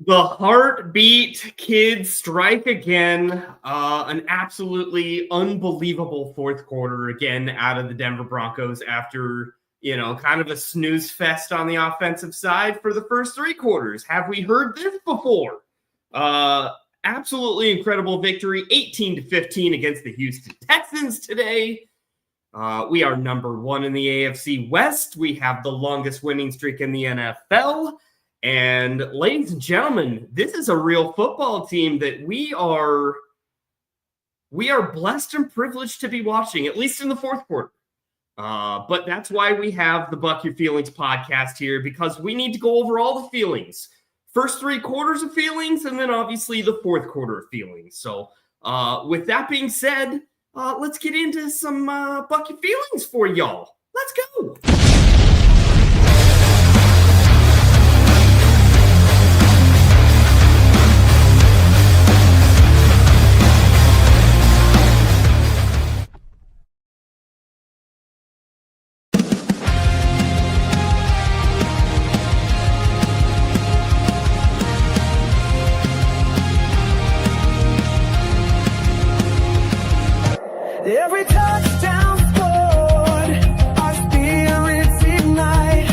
The heartbeat kids strike again. An absolutely unbelievable fourth quarter again out of the Denver Broncos after, kind of a snooze fest on the offensive side for the first three quarters. Have we heard this before? Absolutely incredible victory, 18-15 against the Houston Texans today. We are number one in the AFC West. We have the longest winning streak in the NFL. And ladies and gentlemen, this is a real football team that we are blessed and privileged to be watching, at least in the fourth quarter. But that's why we have the Buck Your Feelings podcast here, because we need to go over all the feelings. First three quarters of feelings, and then obviously the fourth quarter of feelings. So with that being said, let's get into some Buck Your Feelings for y'all. Let's go. Every touchdown scored, our spirits ignite.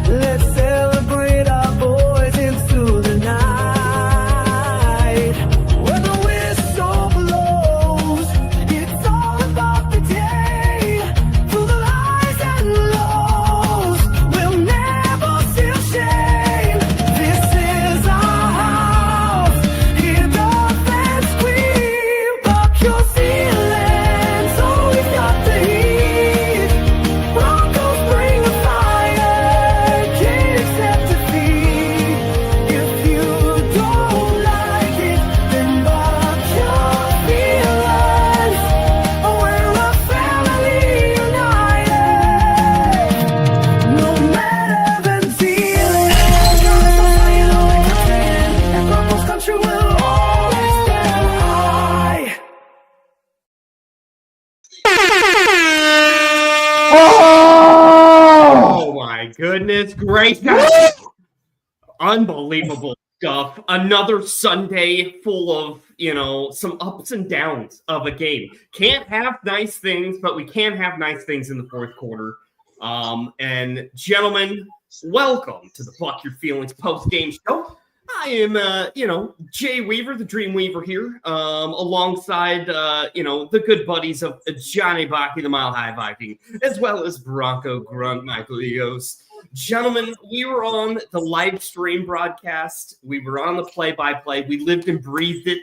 Let's celebrate our boys into the night. When the whistle blows, it's all about the day. Through the highs and lows, we'll never feel shame. This is our house. Hear the fans scream, buck your feelings. Goodness gracious. Unbelievable stuff. Another Sunday full of, some ups and downs of a game. Can't have nice things, but we can have nice things in the fourth quarter. And gentlemen, welcome to the Buck Your Feelings post-game show. I am, Jay Weaver, the Dream Weaver here, alongside, the good buddies of Johnny Baki, the Mile High Viking, as well as Bronco Grunt, Michael Eos. Gentlemen, we were on the live stream broadcast. We were on the play-by-play. We lived and breathed it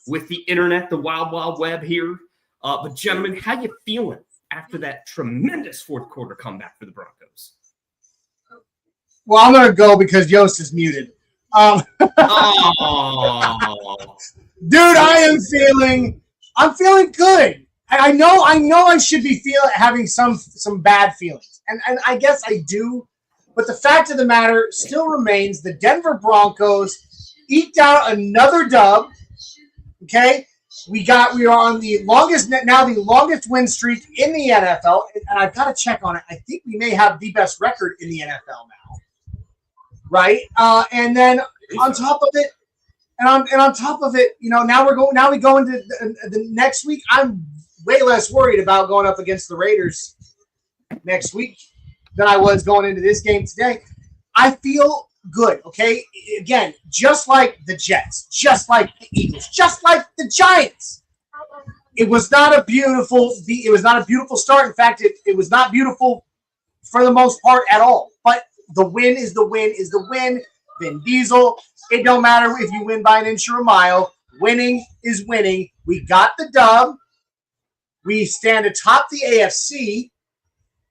with the internet, the wild, wild web here. But gentlemen, how you feeling after that tremendous fourth quarter comeback for the Broncos? Well, I'm going to go because Yost is muted. Oh. Dude, I'm feeling good. I know I should be having some bad feelings. And I guess I do. But the fact of the matter still remains, the Denver Broncos eked out another dub. Okay? We are on the longest win streak in the NFL. And I've got to check on it. I think we may have the best record in the NFL now. Right? And then on top of it, now we go into the next week. I'm way less worried about going up against the Raiders next week than I was going into this game today. I feel good, okay? Again, just like the Jets, just like the Eagles, just like the Giants. It was not a beautiful start. In fact, it was not beautiful for the most part at all. But the win is the win is the win. Vin Diesel. It don't matter if you win by an inch or a mile. Winning is winning. We got the dub. We stand atop the AFC,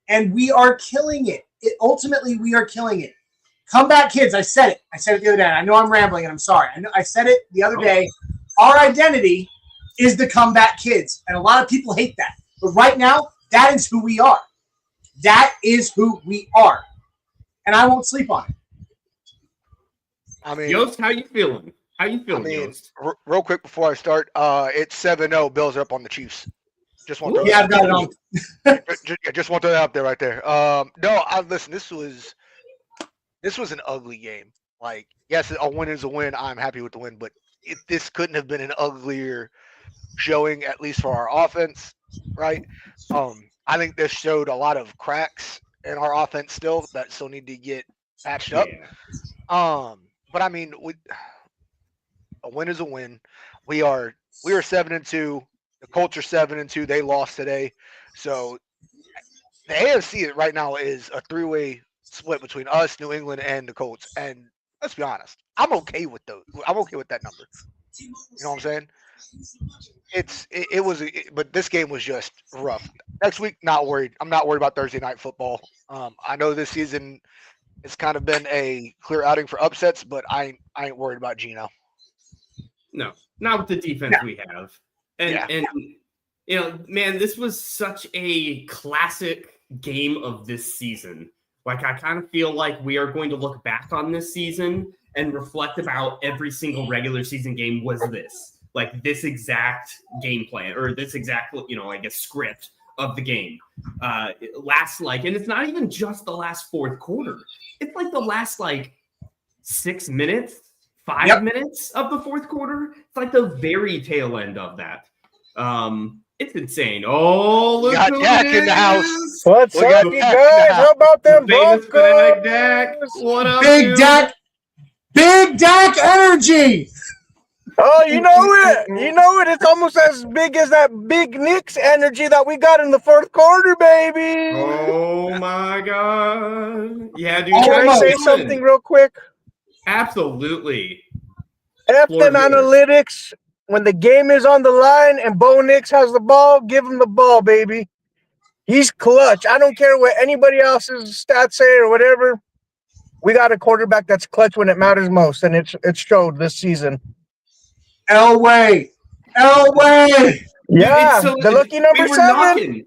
and we are killing it. Ultimately, we are killing it. Comeback kids, I said it. I said it the other day. I know I'm rambling, and I'm sorry. I said it the other day. Our identity is the comeback kids, and a lot of people hate that. But right now, that is who we are. That is who we are. And I won't sleep on it. I mean, Yost, how you feeling? Yost? Real quick before I start, it's 7-0. Bills are up on the Chiefs. Just want to I've got it on. just want to throw that out there right there. Listen, this was This was an ugly game. Like, yes, a win is a win. I'm happy with the win, but this couldn't have been an uglier showing, at least for our offense, right? I think this showed a lot of cracks in our offense still that still need to get patched up. Yeah. But I mean, a win is a win. We are 7-2. The Colts are 7-2. They lost today, so the AFC right now is a three-way split between us, New England, and the Colts. And let's be honest, I'm okay with those. I'm okay with that number. You know what I'm saying? But this game was just rough. Next week, not worried. I'm not worried about Thursday night football. I know this season it's kind of been a clear outing for upsets, but I ain't worried about Geno. No, not with the defense we have. And you know, man, this was such a classic game of this season. Like, I kind of feel like we are going to look back on this season and reflect about every single regular season game was this. Like, this exact game plan or this exact, I guess, script of the game. And it's not even just the last fourth quarter. It's like the last, 6 minutes, 5 minutes of the fourth quarter. It's like the very tail end of that. It's insane. Oh, look got who Dak it in the house. is. What's up, you guys? How about them Famous Broncos? Big Dak. What up, Big dude? Dak, Big Dak energy. Oh, you know it. You know it. It's almost as big as that Big Nick's energy that we got in the fourth quarter, baby. Oh my God. Yeah, dude. Can I say listen. something real quick? Absolutely. F Floor them is yours. analytics. When the game is on the line and Bo Nix has the ball, give him the ball, baby. He's clutch. I don't care what anybody else's stats say or whatever. We got a quarterback that's clutch when it matters most, and it showed this season. Elway. Yeah, So the lucky number 7.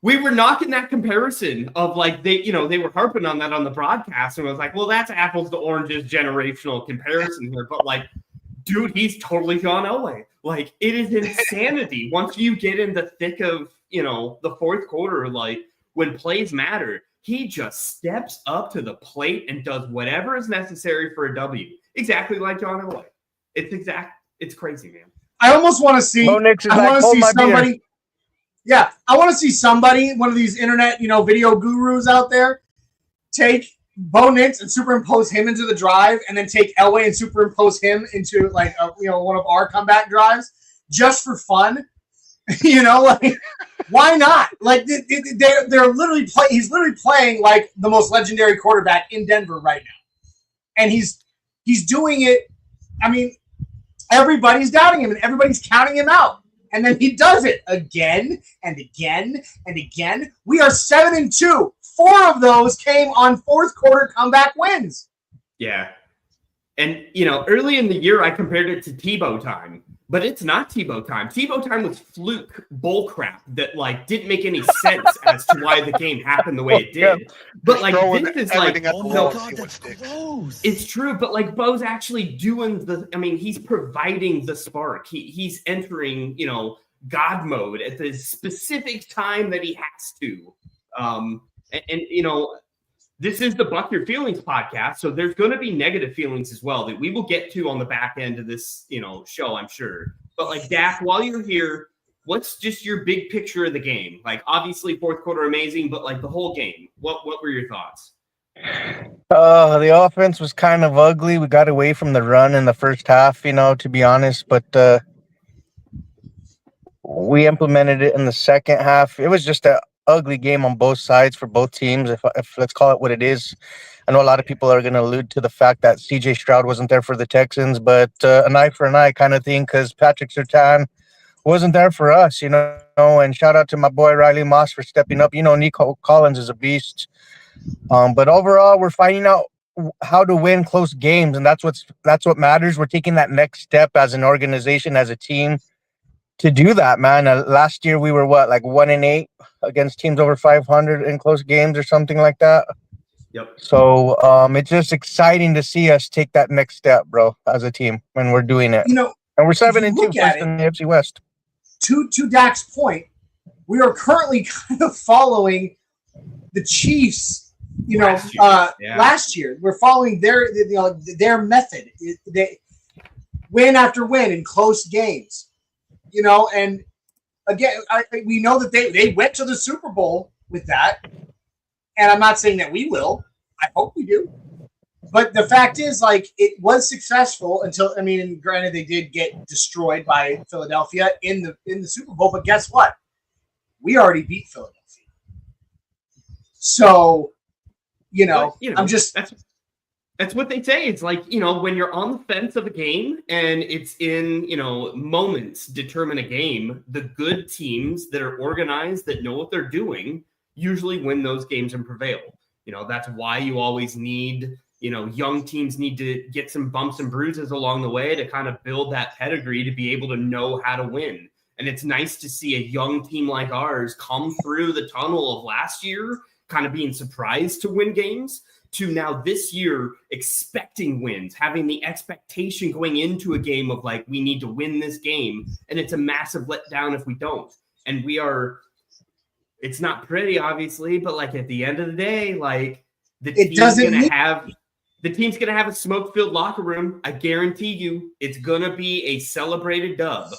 We were knocking that comparison of they were harping on that on the broadcast, and I was like, well, that's apples to oranges generational comparison here. But dude, he's totally John Elway. It is insanity. Once you get in the thick of, the fourth quarter, when plays matter, he just steps up to the plate and does whatever is necessary for a W. Exactly like John Elway. It's crazy, man. I almost want to see. Bo Nix is I want to hold see my beer. somebody. Yeah, I want to see somebody, one of these internet, video gurus out there, take Bo Nix and superimpose him into the drive, and then take Elway and superimpose him into one of our comeback drives, just for fun. Why not? They're literally he's literally playing like the most legendary quarterback in Denver right now, and he's doing it. I mean, everybody's doubting him and everybody's counting him out. And then he does it again and again and again. We are 7-2. 4 of those came on fourth quarter comeback wins. Yeah. And, early in the year, I compared it to Tebow time, but it's not Tebow time. Tebow time was fluke bullcrap that, didn't make any sense as to why the game happened the way it did. But, this is it's true, but, Bo's actually doing he's providing the spark. He's entering, God mode at the specific time that he has to. This is the Buck Your Feelings podcast, so there's going to be negative feelings as well that we will get to on the back end of this, show, I'm sure. But Dak, while you're here, what's just your big picture of the game? Obviously fourth quarter amazing, but the whole game, what were your thoughts? The offense was kind of ugly. We got away from the run in the first half, to be honest, but we implemented it in the second half. It was just a ugly game on both sides for both teams, if let's call it what it is. I know a lot of people are going to allude to the fact that CJ Stroud wasn't there for the Texans, but an eye for an eye kind of thing, because Patrick Surtain wasn't there for us, and shout out to my boy Riley Moss for stepping up. Nico Collins is a beast. But overall, we're finding out how to win close games, and that's what matters. We're taking that next step as an organization, as a team, to do that, man. Last year we were 1-8 against teams over 500 in close games or something like that. Yep. So it's just exciting to see us take that next step, bro, as a team, and we're doing it. And we're 7-2 first in the AFC West. To Dak's point, we are currently kind of following the Chiefs you know, last year. We're following their method. They win after win in close games, you know, and again, we know that they went to the Super Bowl with that, and I'm not saying that we will. I hope we do. But the fact is, like, it was successful until, I mean, and granted, they did get destroyed by Philadelphia in the Super Bowl. But guess what? We already beat Philadelphia. So, I'm just that's what they say. It's like, when you're on the fence of a game and it's in, moments determine a game, the good teams that are organized, that know what they're doing, usually win those games and prevail. That's why you always need, young teams need to get some bumps and bruises along the way to kind of build that pedigree to be able to know how to win. And it's nice to see a young team like ours come through the tunnel of last year, kind of being surprised to win games, to now this year expecting wins, having the expectation going into a game of like, we need to win this game. And it's a massive letdown if we don't. And it's not pretty, obviously, but like at the end of the day, like the team's going to have a smoke-filled locker room. I guarantee you it's going to be a celebrated dub.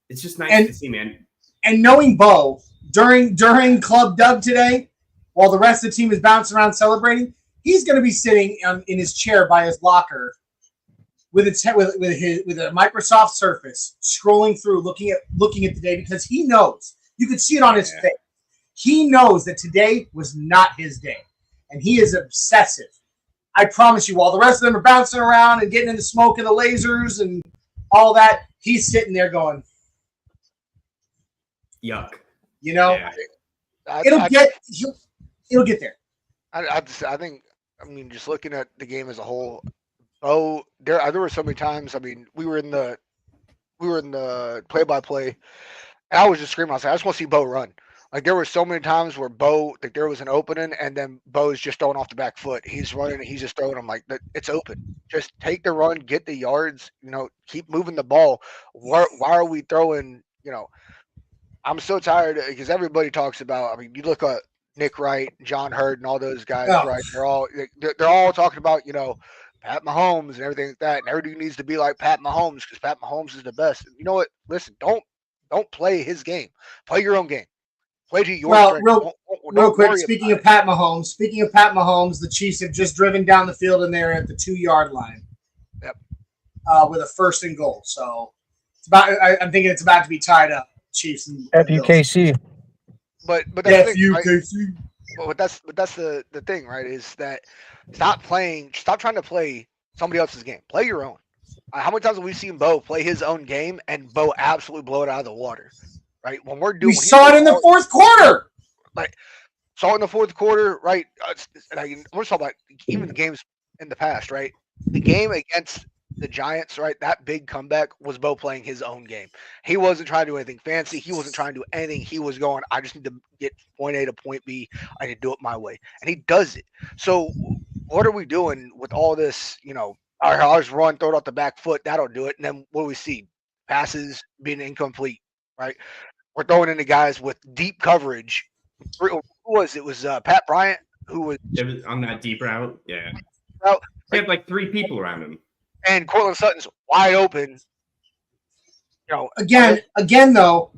It's just nice to see, man. And knowing Bo during Club Dub today, while the rest of the team is bouncing around celebrating, he's going to be sitting in his chair by his locker with a Microsoft Surface, scrolling through, looking at the day, because he knows. You could see it on his face. He knows that today was not his day, and he is obsessive. I promise you, while the rest of them are bouncing around and getting in the smoke and the lasers and all that, he's sitting there going, yuck. It'll get there. I think, just looking at the game as a whole, there were so many times. We were in the play-by-play, and I was just screaming. I was like, I just want to see Bo run. Like, there were so many times where there was an opening, and then Bo's just throwing off the back foot. He's running, and he's just throwing. I'm like, it's open. Just take the run, get the yards. Keep moving the ball. Why are we throwing? I'm so tired because everybody talks about. You look at Nick Wright, John Hurd, and all those guys. Oh. Right? They're all talking about Pat Mahomes and everything like that, and everybody needs to be like Pat Mahomes because Pat Mahomes is the best. You know what? Listen, don't play his game. Play your own game. Play to your strength. Real quick. Speaking of Pat Mahomes, the Chiefs have just driven down the field and they're at the 2-yard line. Yep. With a 1st and goal. So it's about. I'm thinking it's about to be tied up. Chiefs and FUKC. But that's the thing, FUKC. but that's the thing, right? Is that stop trying to play somebody else's game. Play your own. How many times have we seen Bo play his own game and Bo absolutely blow it out of the water? Right? We saw it in the 4th quarter. Saw it in the 4th quarter, right? We're talking about even the games in the past, right? The game against the Giants, right? That big comeback was Bo playing his own game. He wasn't trying to do anything fancy. He wasn't trying to do anything. He was going, I just need to get point A to point B. I need to do it my way. And he does it. So what are we doing with all this, I'll just run, throw it off the back foot. That'll do it. And then what do we see? Passes being incomplete, right? We're throwing in the guys with deep coverage. Who was it? It was Pat Bryant who was on that deep route. Yeah. Well, he had like 3 people around him. And Cortland Sutton's wide open. Again though,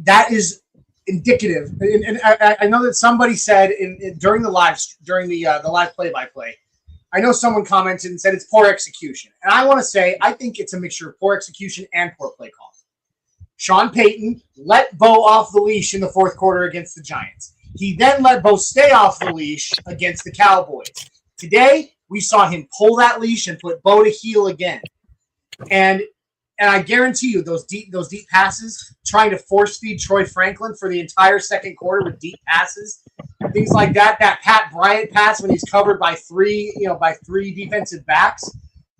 that is indicative. And I know that somebody said during the live play-by-play, I know someone commented and said it's poor execution. And I want to say, I think it's a mixture of poor execution and poor play calling. Sean Payton let Bo off the leash in the 4th quarter against the Giants. He then let Bo stay off the leash against the Cowboys. Today, we saw him pull that leash and put Bo to heel again. And I guarantee you those deep passes, trying to force feed Troy Franklin for the entire 2nd quarter with deep passes, things like that Pat Bryant pass when he's covered by 3 defensive backs,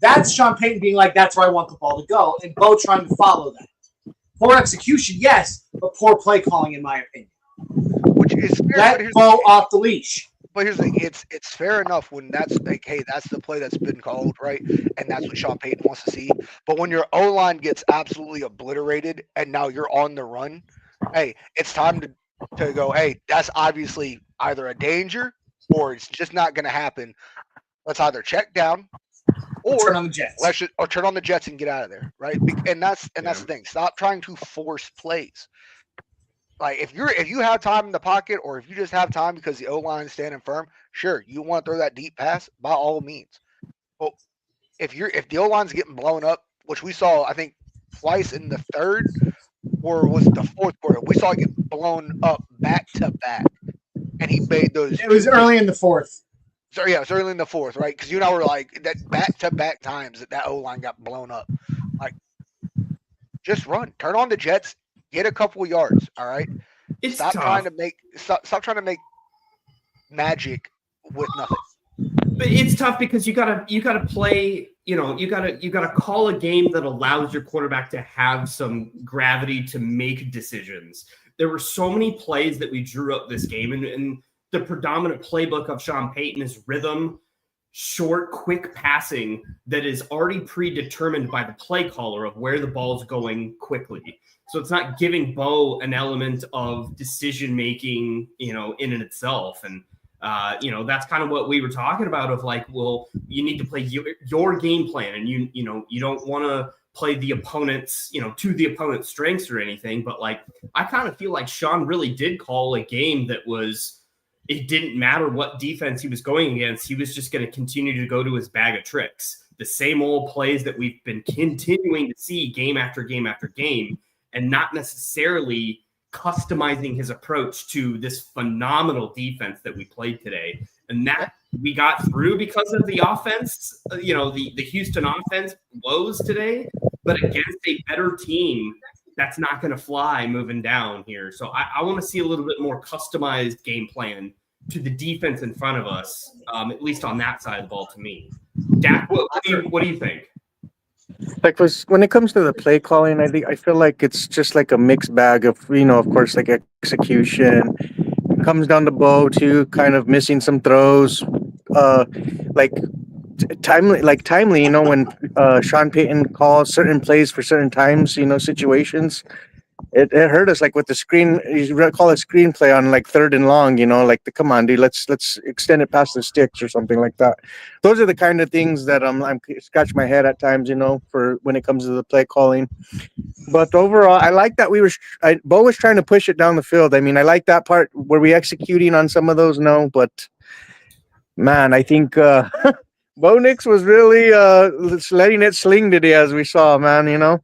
that's Sean Payton being like, that's where I want the ball to go, and Bo trying to follow that. Poor execution, yes, but poor play calling, in my opinion. Which is fair. Let Bo off the leash. But here's the thing: it's fair enough when that's like, hey, that's the play that's been called, right? And that's what Sean Payton wants to see. But when your O line gets absolutely obliterated and now you're on the run, hey, it's time to to go, hey, that's obviously either a danger or it's just not going to happen. Let's either check down or Turn on the Jets. or turn on the Jets and get out of there, right? And that's the thing. Stop trying to force plays. Like if you have time in the pocket, or if you just have time because the O line is standing firm, sure, you want to throw that deep pass by all means. But if the O line's getting blown up, which we saw, I think twice in the third, or was it the fourth quarter, we saw it get blown up back to back, and he made those. It was early in the fourth. So yeah, it's early in the fourth, right? Because you and I were like that back to back times that O line got blown up. Like, just run, turn on the Jets. Get a couple yards, all right. It's stop tough. Stop trying to make magic with nothing. But it's tough because you gotta play. You gotta call a game that allows your quarterback to have some gravity to make decisions. There were so many plays that we drew up this game, and the predominant playbook of Sean Payton is rhythm, short, quick passing that is already predetermined by the play caller of where the ball's going quickly. So it's not giving Bo an element of decision making, in and itself. And, that's kind of what we were talking about of like, well, you need to play your game plan, and you don't want to play the opponent's, to the opponent's strengths or anything. But like, I kind of feel like Sean really did call a game that was, it didn't matter what defense he was going against. He was just going to continue to go to his bag of tricks, the same old plays that we've been continuing to see game after game after game, and not necessarily customizing his approach to this phenomenal defense that we played today. And that we got through because of the offense, the Houston offense woes today, but against a better team, that's not going to fly moving down here. So I want to see a little bit more customized game plan to the defense in front of us, at least on that side of the ball to me. Dak, what do you think? Like when it comes to the play calling, I feel like it's just like a mixed bag of, of course, like execution. It comes down to Bo too, kind of missing some throws, timely, when Sean Payton calls certain plays for certain times, situations. It hurt us, like with the screen. You call a screenplay on like 3rd and long, come on, dude, let's extend it past the sticks or something like that. Those are the kind of things that I'm scratch my head at times, for when it comes to the play calling. But overall, I like that Bo was trying to push it down the field. I mean, I like that part. Were we executing on some of those? No, but man, I think Bo Nix was really letting it sling today, as we saw, man.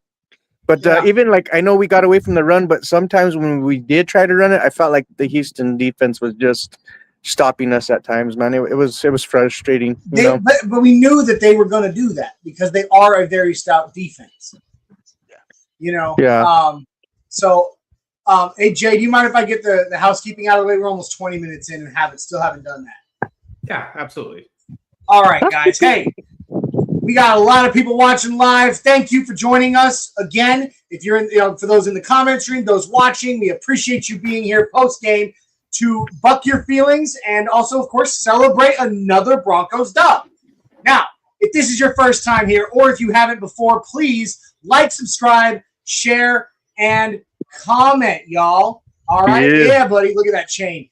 But even like, I know we got away from the run, but sometimes when we did try to run it, I felt like the Houston defense was just stopping us at times, man. It was frustrating. But we knew that they were going to do that because they are a very stout defense. Yeah. Hey, Jay, do you mind if I get the housekeeping out of the way? We're almost 20 minutes in and still haven't done that. Yeah, absolutely. All right, guys. Hey. We got a lot of people watching live. Thank you for joining us again. If you're for those in the comment stream, those watching, we appreciate you being here post game to buck your feelings and also, of course, celebrate another Broncos dub. Now, if this is your first time here, or if you haven't before, please like, subscribe, share, and comment, y'all. All right, yeah buddy. Look at that chain.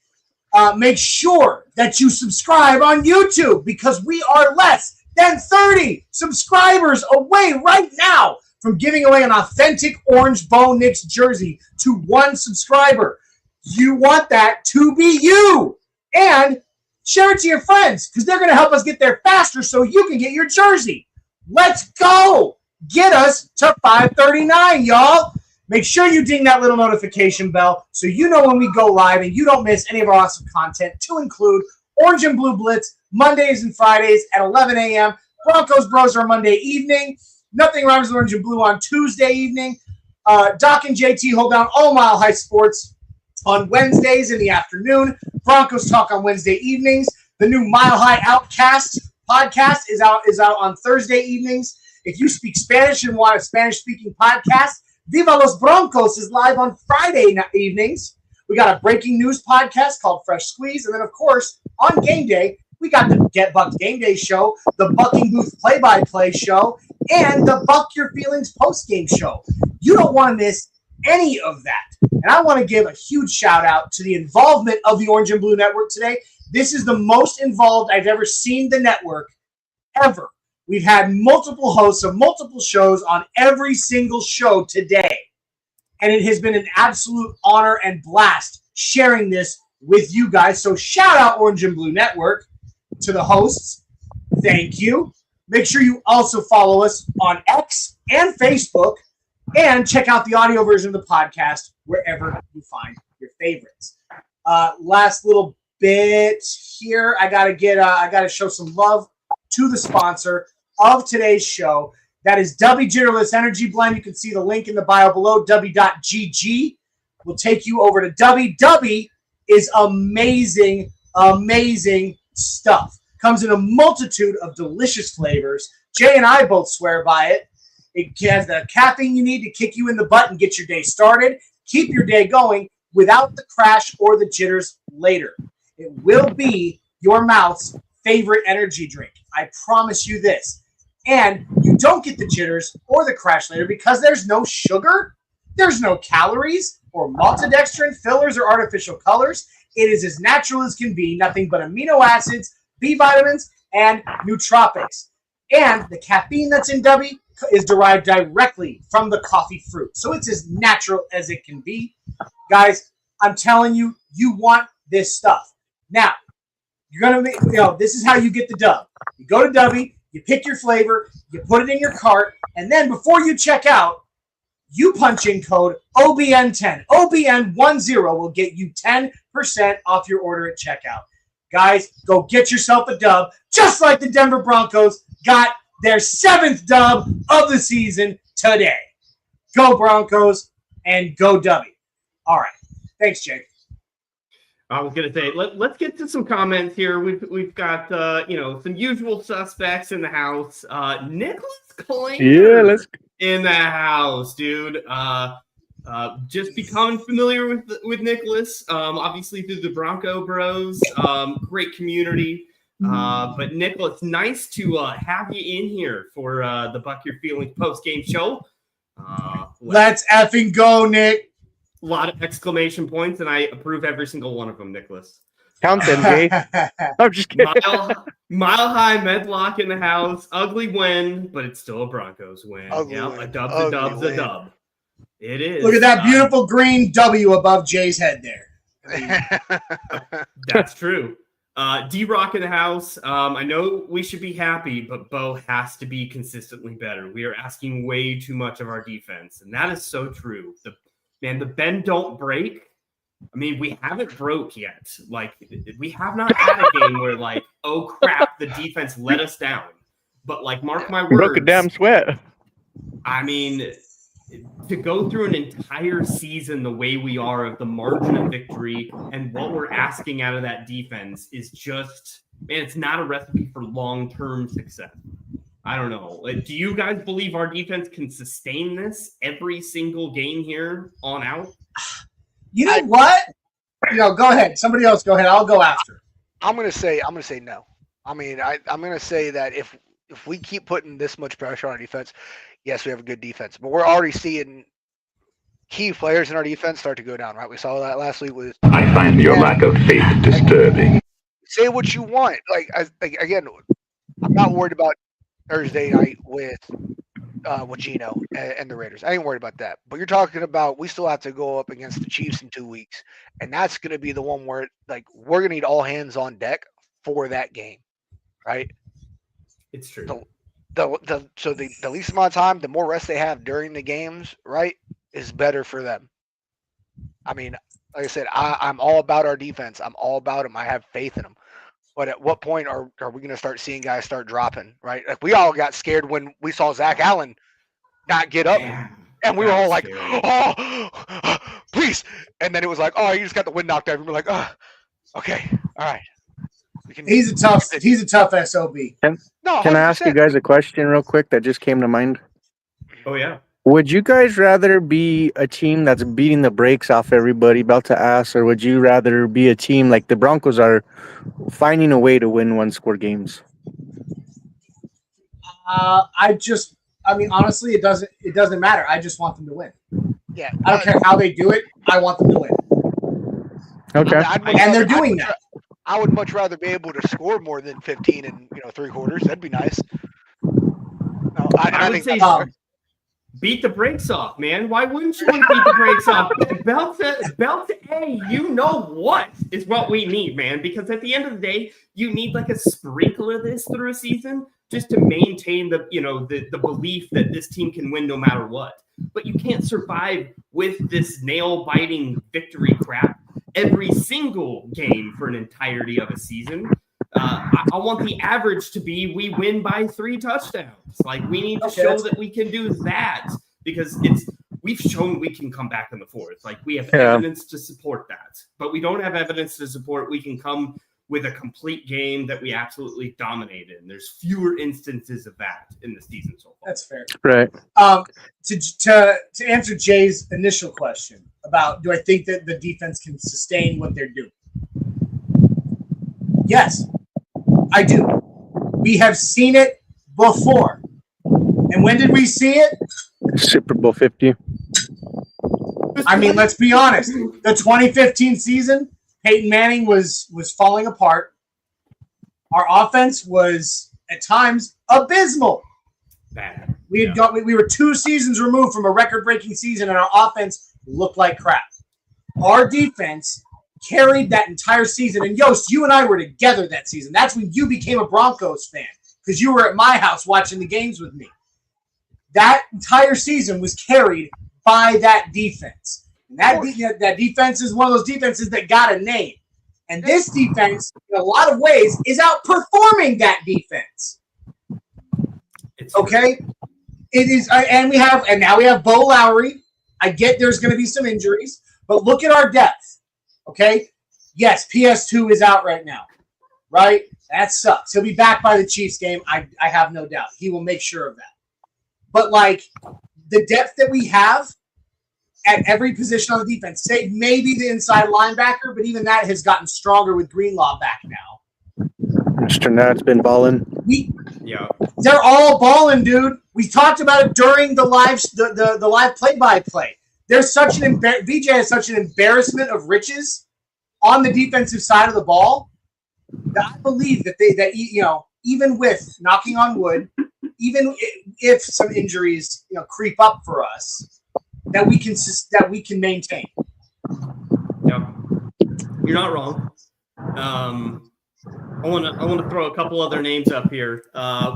Make sure that you subscribe on YouTube because we are less than 30 subscribers away right now from giving away an authentic orange Bo Nix jersey to one subscriber. You want that to be you. And share it to your friends because they're going to help us get there faster so you can get your jersey. Let's go. Get us to 539, y'all. Make sure you ding that little notification bell so you know when we go live and you don't miss any of our awesome content, to include Orange and Blue Blitz Mondays and Fridays at 11 a.m. Broncos Bros are Monday evening. Nothing Rhymes with Orange and Blue on Tuesday evening. Doc and JT hold down all Mile High Sports on Wednesdays in the afternoon. Broncos Talk on Wednesday evenings. The new Mile High Outcast podcast is out on Thursday evenings. If you speak Spanish and want a Spanish-speaking podcast, Viva Los Broncos is live on Friday evenings. We got a breaking news podcast called Fresh Squeeze. And then, of course, on game day, we got the Get Bucked Game Day show, the Bucking Booth play-by-play show, and the Buck Your Feelings post-game show. You don't want to miss any of that. And I want to give a huge shout out to the involvement of the Orange and Blue Network today. This is the most involved I've ever seen the network ever. We've had multiple hosts of multiple shows on every single show today. And it has been an absolute honor and blast sharing this with you guys. So shout out Orange and Blue Network to the hosts. Thank you. Make sure you also follow us on X and Facebook and check out the audio version of the podcast wherever you find your favorites. Last little bit here. I gotta show some love to the sponsor of today's show. That is W Jitterless Energy Blend. You can see the link in the bio below. W.GG will take you over to W. W is amazing, amazing stuff. Comes in a multitude of delicious flavors. Jay and I both swear by it. It has the caffeine you need to kick you in the butt and get your day started. Keep your day going without the crash or the jitters later. It will be your mouth's favorite energy drink. I promise you this. And you don't get the jitters or the crash later because there's no sugar, there's no calories or maltodextrin, fillers, or artificial colors. It is as natural as can be, nothing but amino acids, B vitamins, and nootropics. And the caffeine that's in W is derived directly from the coffee fruit. So it's as natural as it can be. Guys, I'm telling you, you want this stuff. Now, you're going to make, this is how you get the dub. You go to W, you pick your flavor, you put it in your cart, and then before you check out, you punch in code OBN10. OBN10 will get you 10% off your order at checkout. Guys, go get yourself a dub, just like the Denver Broncos got their 7th dub of the season today. Go Broncos and go W. All right. Thanks, Jake. I was gonna say, let's get to some comments here. We've got some usual suspects in the house. Nicholas Klinger in the house, dude. Just becoming familiar with Nicholas, obviously through the Bronco Bros. Great community. But Nicholas, nice to have you in here for the Buck Your Feelings post-game show. Let's effing go, Nick. A lot of exclamation points, and I approve every single one of them, Nicholas. Count them, Jay. I'm just kidding. Mile high medlock in the house. Ugly win, but it's still a Broncos win. A dub's a dub's a dub. It is. Look at that beautiful green W above Jay's head there. That's true. D-Rock in the house. I know we should be happy, but Bo has to be consistently better. We are asking way too much of our defense, and that is so true. The bend don't break. I mean, we haven't broke yet. Like, we have not had a game where, like, oh crap, the defense let us down. But, like, mark my words. Broke a damn sweat. I mean, to go through an entire season the way we are of the margin of victory and what we're asking out of that defense is just, man, it's not a recipe for long-term success. I don't know. Like, do you guys believe our defense can sustain this every single game here on out? You know what? Go ahead. Somebody else go ahead. I'll go after. I'm gonna say no. I mean, I'm gonna say that if we keep putting this much pressure on our defense, yes, we have a good defense, but we're already seeing key players in our defense start to go down. Right? We saw that last week with. I find your lack of faith disturbing. Say what you want. Again, I'm not worried about Thursday night with Gino and the Raiders. I ain't worried about that. But you're talking about we still have to go up against the Chiefs in 2 weeks, and that's going to be the one where we're going to need all hands on deck for that game, right? It's true. So the least amount of time, the more rest they have during the games, right, is better for them. I mean, like I said, I'm all about our defense. I'm all about them. I have faith in them. But at what point are we going to start seeing guys start dropping, right? Like, we all got scared when we saw Zach Allen not get up. Yeah, and we were all like, scary. oh, please. And then it was like, oh, you just got the wind knocked out. And we're like, oh, okay, all right. He's a tough SOB. Can I 100%. ask you guys a question real quick that just came to mind? Oh, yeah. Would you guys rather be a team that's beating the brakes off everybody, belt to ass, or would you rather be a team like the Broncos are finding a way to win one-score games? Honestly, it doesn't matter. I just want them to win. Yeah, I don't care how they do it. I want them to win. Okay. And they're doing that. I would much rather be able to score more than 15 in 3 quarters. That'd be nice. No, I would say beat the brakes off, man. Why wouldn't you want to beat the brakes off? Belt A, you know what is what we need, man. Because at the end of the day, you need like a sprinkle of this through a season just to maintain the belief that this team can win no matter what. But you can't survive with this nail-biting victory crap every single game for an entirety of a season. I want the average to be we win by 3 touchdowns. Like we need to show that we can do that because we've shown we can come back in the fourth. Like we have evidence to support that, but we don't have evidence to support we can come with a complete game that we absolutely dominated. And there's fewer instances of that in the season so far. That's fair. Right. To answer Jay's initial question about do I think that the defense can sustain what they're doing? Yes, I do. We have seen it before. And when did we see it? Super Bowl 50. I mean, let's be honest. The 2015 season, Peyton Manning was falling apart. Our offense was at times abysmal. Bad. We were 2 seasons removed from a record-breaking season, and our offense looked like crap. Our defense carried that entire season. And Yost, you and I were together that season. That's when you became a Broncos fan because you were at my house watching the games with me. That entire season was carried by that defense. And that defense is one of those defenses that got a name. And this defense, in a lot of ways, is outperforming that defense. Okay? It is, and now we have Bo Lowry. I get there's going to be some injuries, but look at our depth. Okay? Yes, PS2 is out right now. Right? That sucks. He'll be back by the Chiefs game. I have no doubt. He will make sure of that. But, like, the depth that we have at every position on the defense, say maybe the inside linebacker, but even that has gotten stronger with Greenlaw back now. Mr. Nat's been balling. They're all balling, dude. We talked about it during the live play-by-play. There's such an VJ has such an embarrassment of riches on the defensive side of the ball that I believe that even with knocking on wood, even if some injuries creep up for us, that we can maintain. Yep, you're not wrong. I want to throw a couple other names up here.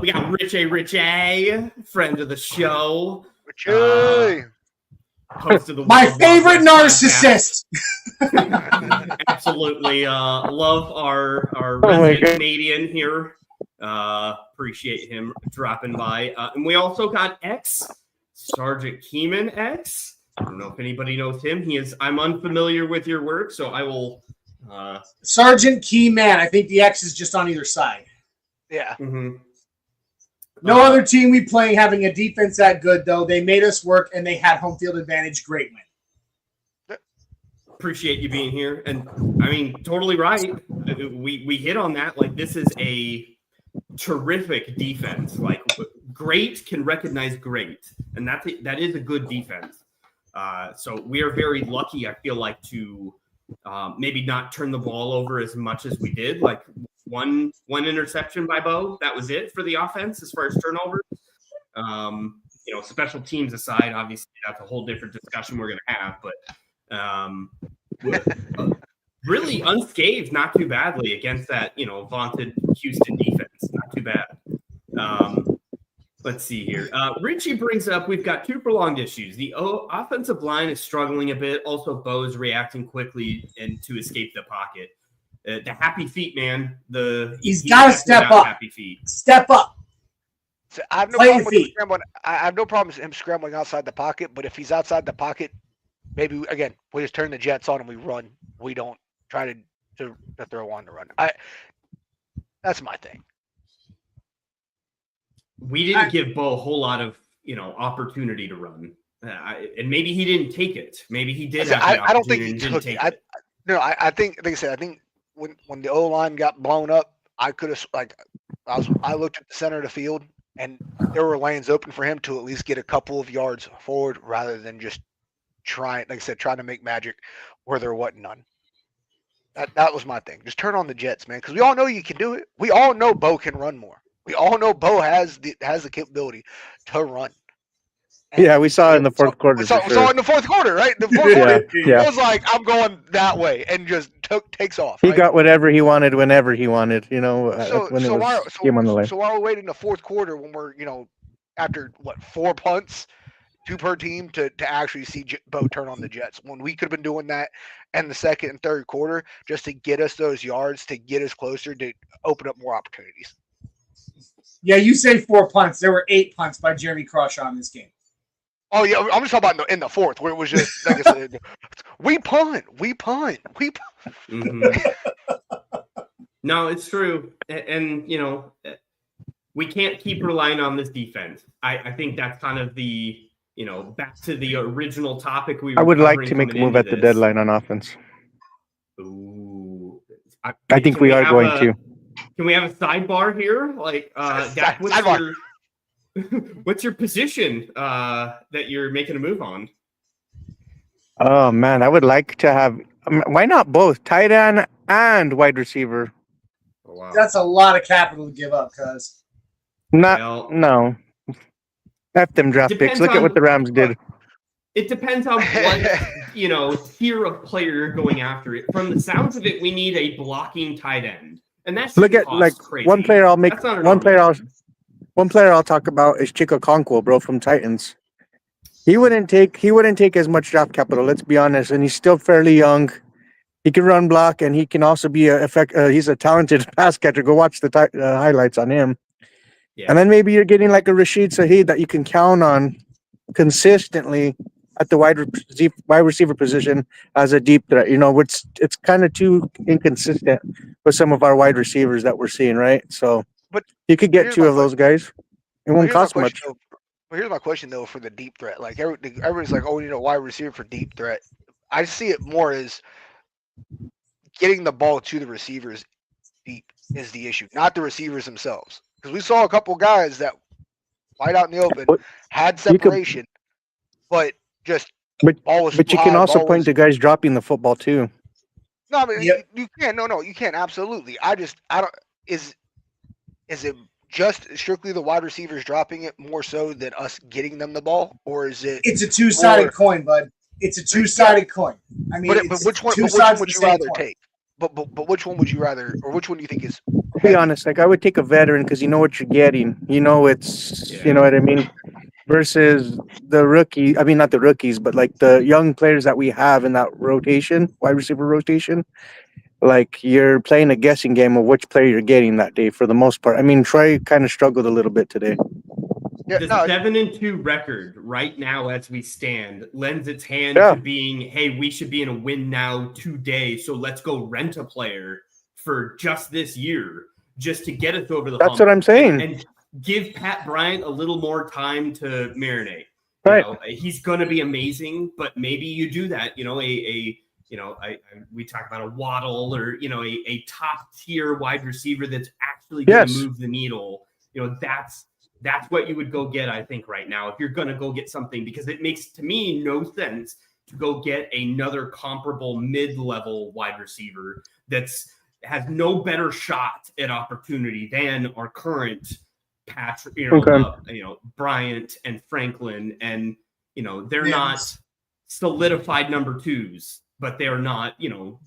We got Rich A, friend of the show. Host of the my favorite narcissist. Absolutely, love our resident Canadian here. Appreciate him dropping by. And we also got Sergeant Keeman X. I don't know if anybody knows him. I'm unfamiliar with your work, so I will. Sergeant Keyman. I think the X is just on either side. Yeah. Mm-hmm. No other team we play having a defense that good, though. They made us work, and they had home field advantage. Great win. Appreciate you being here. And, I mean, totally right. We hit on that. Like, this is a terrific defense. Like, great can recognize great. And that is a good defense. So we are very lucky, I feel like, to maybe not turn the ball over as much as we did. Like, one interception by Bo, that was it for the offense as far as turnovers. Special teams aside, obviously that's a whole different discussion we're going to have. But really unscathed, not too badly against that vaunted Houston defense. Not too bad. Let's see here. Richie brings up we've got 2 prolonged issues. The offensive line is struggling a bit. Also, Bo is reacting quickly and to escape the pocket. The happy feet, man. He's got to step up. Happy feet. Step up. So I have no problem with him scrambling. I have no problem with him scrambling outside the pocket. But if he's outside the pocket, maybe again we just turn the jets on and we run. We don't try to throw on the run. That's my thing. We didn't give Bo a whole lot of opportunity to run, and maybe he didn't take it. Maybe he did. I don't think he took it. I think, like I said, I think when the O line got blown up, I could have I looked at the center of the field and there were lanes open for him to at least get a couple of yards forward rather than just trying to make magic where there wasn't none. That was my thing. Just turn on the jets, man, because we all know you can do it. We all know Bo can run more. We all know Bo has the capability to run. And Yeah, we saw it in the fourth quarter. We saw for it in the fourth quarter, right? The fourth sure. quarter Yeah. was like, I'm going that way, and just takes off. He right? got whatever he wanted whenever he wanted, when it was game on the line. So while we're waiting the fourth quarter, when we're after 4 punts, 2 per team, to actually see Bo turn on the Jets, when we could have been doing that in the second and third quarter just to get us those yards, to get us closer, to open up more opportunities. Yeah, you say 4 punts. There were 8 punts by Jeremy Crawshaw in this game. Oh yeah, I'm just talking about in the fourth, where it was just like I said, we punt. Mm-hmm. No, it's true, and we can't keep relying on this defense. I think that's kind of the back to the original topic we. I would like to make a move at the deadline on offense. Ooh, I think we are going to. Can we have a sidebar here? Like, Dak, what's your position that you're making a move on? Oh man, I would like to have. Why not both tight end and wide receiver? Oh, wow. That's a lot of capital to give up, cuz. No. F them draft picks. Look at what the Rams did. It depends on what tier of player you're going after. It from the sounds of it, we need a blocking tight end, and that's look at crazy. One player I'll talk about is Chico Conquo, bro, from Titans. He wouldn't take as much draft capital. Let's be honest, and he's still fairly young. He can run block, and he can also be he's a talented pass catcher. Go watch the highlights on him. Yeah. And then maybe you're getting like a Rashid Shaheed that you can count on consistently at the wide receiver position as a deep threat. It's kind of too inconsistent with some of our wide receivers that we're seeing, right? So, but you could get 2 of those guys. It won't cost much. Well, here's my question though for the deep threat. Like everybody's like, wide receiver for deep threat. I see it more as getting the ball to the receivers deep is the issue, not the receivers themselves. Because we saw a couple guys that wide out in the open had separation, but ball was. But you can also point to guys dropping the football too. No, I mean you can. No, you can absolutely. I don't. Is it just strictly the wide receivers dropping it more so than us getting them the ball, or is it? It's a two-sided coin, bud. It's a two-sided coin. I mean, but which one would you rather take? But which one would you rather, or which one do you think is? To be honest, I would take a veteran because you know what you're getting. You know what I mean. Versus the rookie, I mean not the rookies, but like the young players that we have in that rotation, wide receiver rotation. Like you're playing a guessing game of which player you're getting that day for the most part. I mean, Troy kind of struggled a little bit today. The 7-2 record right now, as we stand, lends its hand to being, hey, we should be in a win now today. So let's go rent a player for just this year, just to get us over the hump. That's what I'm saying. And give Pat Bryant a little more time to marinate. Right. He's going to be amazing, but maybe you do that. We talk about a Waddle or a top tier wide receiver that's actually going to move the needle. That's what you would go get, I think, right now if you're going to go get something, because it makes to me no sense to go get another comparable mid-level wide receiver has no better shot at opportunity than our current Patrick, Bryant and Franklin, and they're not solidified number 2s, but they're not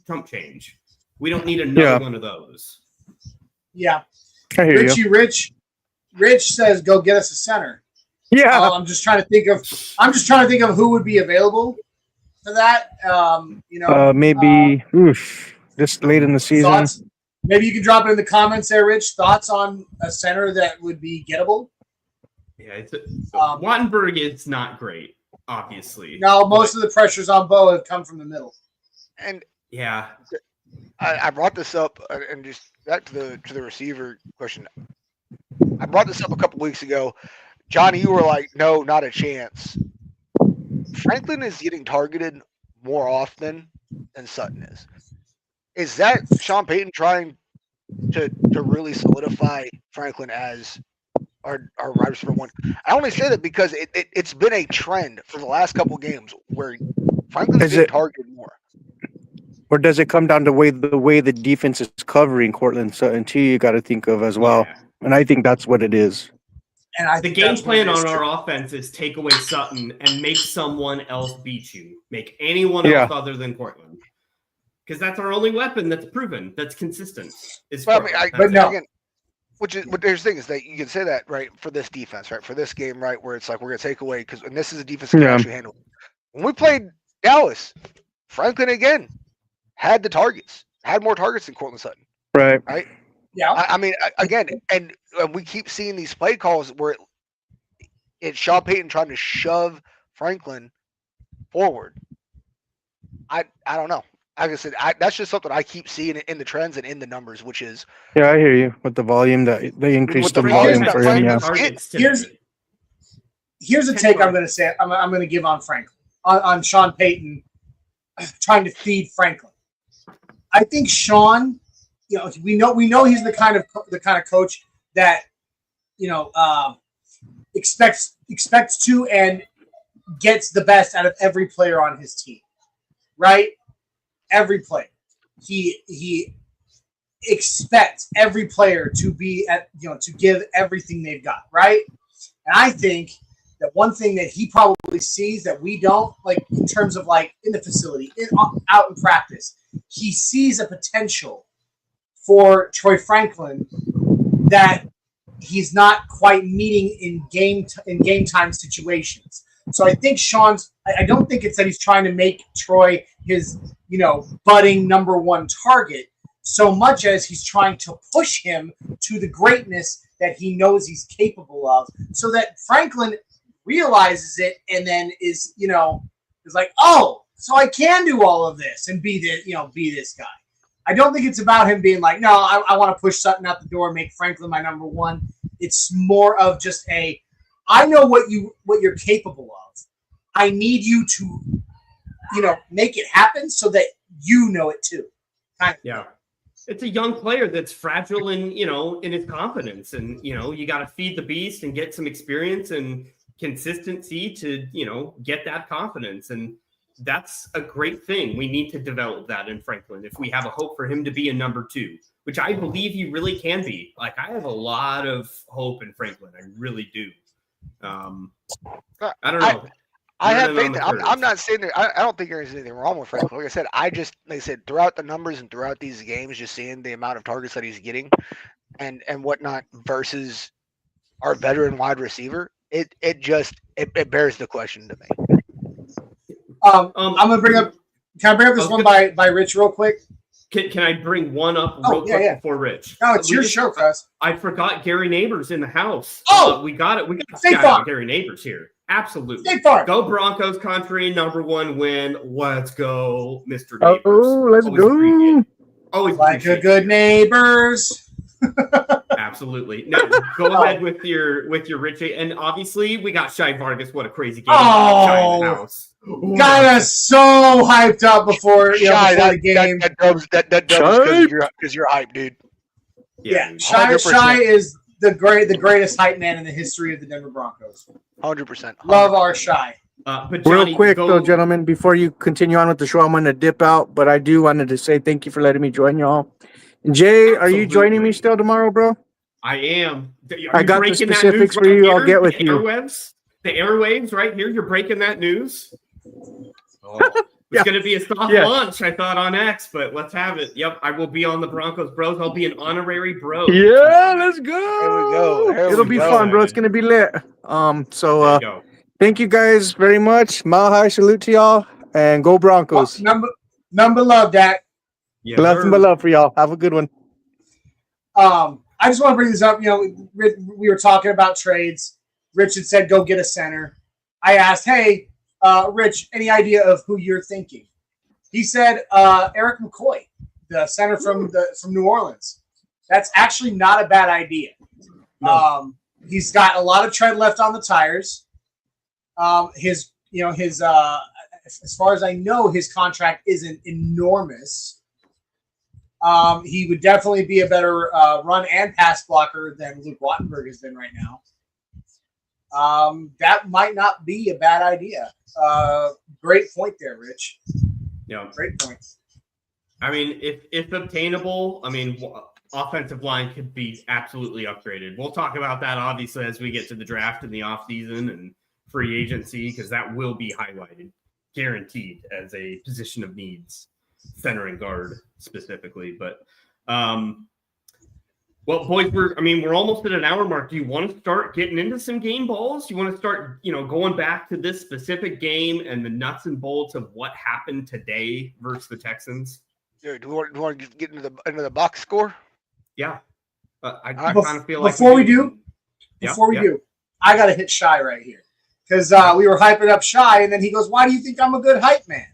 chump change. We don't need another one of those. Yeah, I hear Richie, you. Rich says, "Go get us a center." Yeah, I'm just trying to think of who would be available for that. Maybe just late in the season. Thoughts? Maybe you can drop it in the comments there, Rich. Thoughts on a center that would be gettable? Yeah, Wattenberg is not great, obviously. No, most of the pressures on Bo have come from the middle. And yeah, I brought this up, and just back to the receiver question. I brought this up a couple weeks ago. Johnny, you were like, no, not a chance. Franklin is getting targeted more often than Sutton is. Is that Sean Payton trying to really solidify Franklin as our wide receiver 1? I only say that because it's been a trend for the last couple games where Franklin's been targeted more. Or does it come down to the way the defense is covering Cortland Sutton too? You got to think of as well, and I think that's what it is. And I The think game that's what plan it is, on too. our offense is take away Sutton and make someone else beat you. Make anyone else other than Cortland. Because that's our only weapon that's proven, that's consistent. But Again, but there's the thing is that you can say that, right, for this defense, right, for this game, right, where it's like we're going to take away, and this is a defense that can actually handle it. When we played Dallas, Franklin again had the targets, had more targets than Cortland Sutton. Right. Right? Yeah. I mean, again, and we keep seeing these play calls where it's Sean Payton trying to shove Franklin forward. I don't know. Like I said, that's just something I keep seeing in the trends and in the numbers, which is I hear you with the volume that they increased the volume for him. Yeah. Here's a take I'm going to say. I'm going to give on Franklin on Sean Payton trying to feed Franklin. I think Sean, we know he's the kind of coach that expects to and gets the best out of every player on his team, right? Every player, he expects every player to be to give everything they've got, right? And I think that one thing that he probably sees that we don't, like in terms of like in the facility, out in practice, he sees a potential for Troy Franklin that he's not quite meeting in game time situations. So I think I don't think it's that he's trying to make Troy his, budding number one target so much as he's trying to push him to the greatness that he knows he's capable of, so that Franklin realizes it and then is like, oh, so I can do all of this and be this guy. I don't think it's about him being like, no, I want to push Sutton out the door, make Franklin my number one. It's more of just I know what you're capable of. I need you to, make it happen so that you know it too. Yeah. It's a young player that's fragile in his confidence, and you got to feed the beast and get some experience and consistency to get that confidence, and that's a great thing. We need to develop that in Franklin if we have a hope for him to be a number two, which I believe he really can be. Like, I have a lot of hope in Franklin. I really do. I don't know. I have faith. I'm not saying that. I don't think there's anything wrong with Franklin. Like I said, throughout the numbers and throughout these games, just seeing the amount of targets that he's getting and whatnot versus our veteran wide receiver, it bears the question to me. I'm gonna bring up. Can I bring up this one by Rich real quick? Can I bring one up real quick before Rich? No, it's your show, Chris. I forgot Gary Neighbors in the house. We got it. We got State Farm. Gary Neighbors here. Absolutely. State Farm. Go Broncos country, number one win. Let's go, Mr. Oh, Neighbors. let's go. Always like a good neighbors. Absolutely. Now go ahead with your Richie, and obviously we got Shy Vargas. What a crazy game! Oh, Shy in the house. Got us so hyped up before the game. That dubs because you're hyped, dude. Yeah, Shy is the greatest hype man in the history of the Denver Broncos. 100%. Love our Shy. But Johnny, real quick, though, gentlemen, before you continue on with the show, I'm going to dip out, but I do wanted to say thank you for letting me join y'all. Jay, are you joining me still tomorrow, bro? I am. I got the specifics for you. I'll get with you. The airwaves right here. You're breaking that news. It's going to be a soft launch, I thought, on X, but let's have it. Yep, I will be on the Broncos Bros. I'll be an honorary bro. Yeah, let's go. There we go. It'll be fun, bro. It's going to be lit. Thank you guys very much. Mile high salute to y'all, and go Broncos. Number love, Dak. Yeah, nothing but love for y'all. Have a good one. I just want to bring this up. We were talking about trades. Rich had said, go get a center. I asked, hey, Rich, any idea of who you're thinking? He said, Eric McCoy, the center from New Orleans. That's actually not a bad idea. No. He's got a lot of tread left on the tires. As far as I know, his contract isn't enormous. He would definitely be a better run and pass blocker than Luke Wattenberg has been right now. that might not be a bad idea. Great point there, Rich. Yeah. Great point. I mean, if obtainable, I mean, offensive line could be absolutely upgraded. We'll talk about that, obviously, as we get to the draft in the offseason and free agency, because that will be highlighted, guaranteed, as a position of needs, center and guard specifically. But, well, boys, we're almost at an hour mark. Do you want to start getting into some game balls? Do you want to start, going back to this specific game and the nuts and bolts of what happened today versus the Texans? Do we want to get into the box score? Yeah. I Kind of feel like before we do, I got to hit Shy right here because we were hyping up Shy, and then he goes, "Why do you think I'm a good hype man?"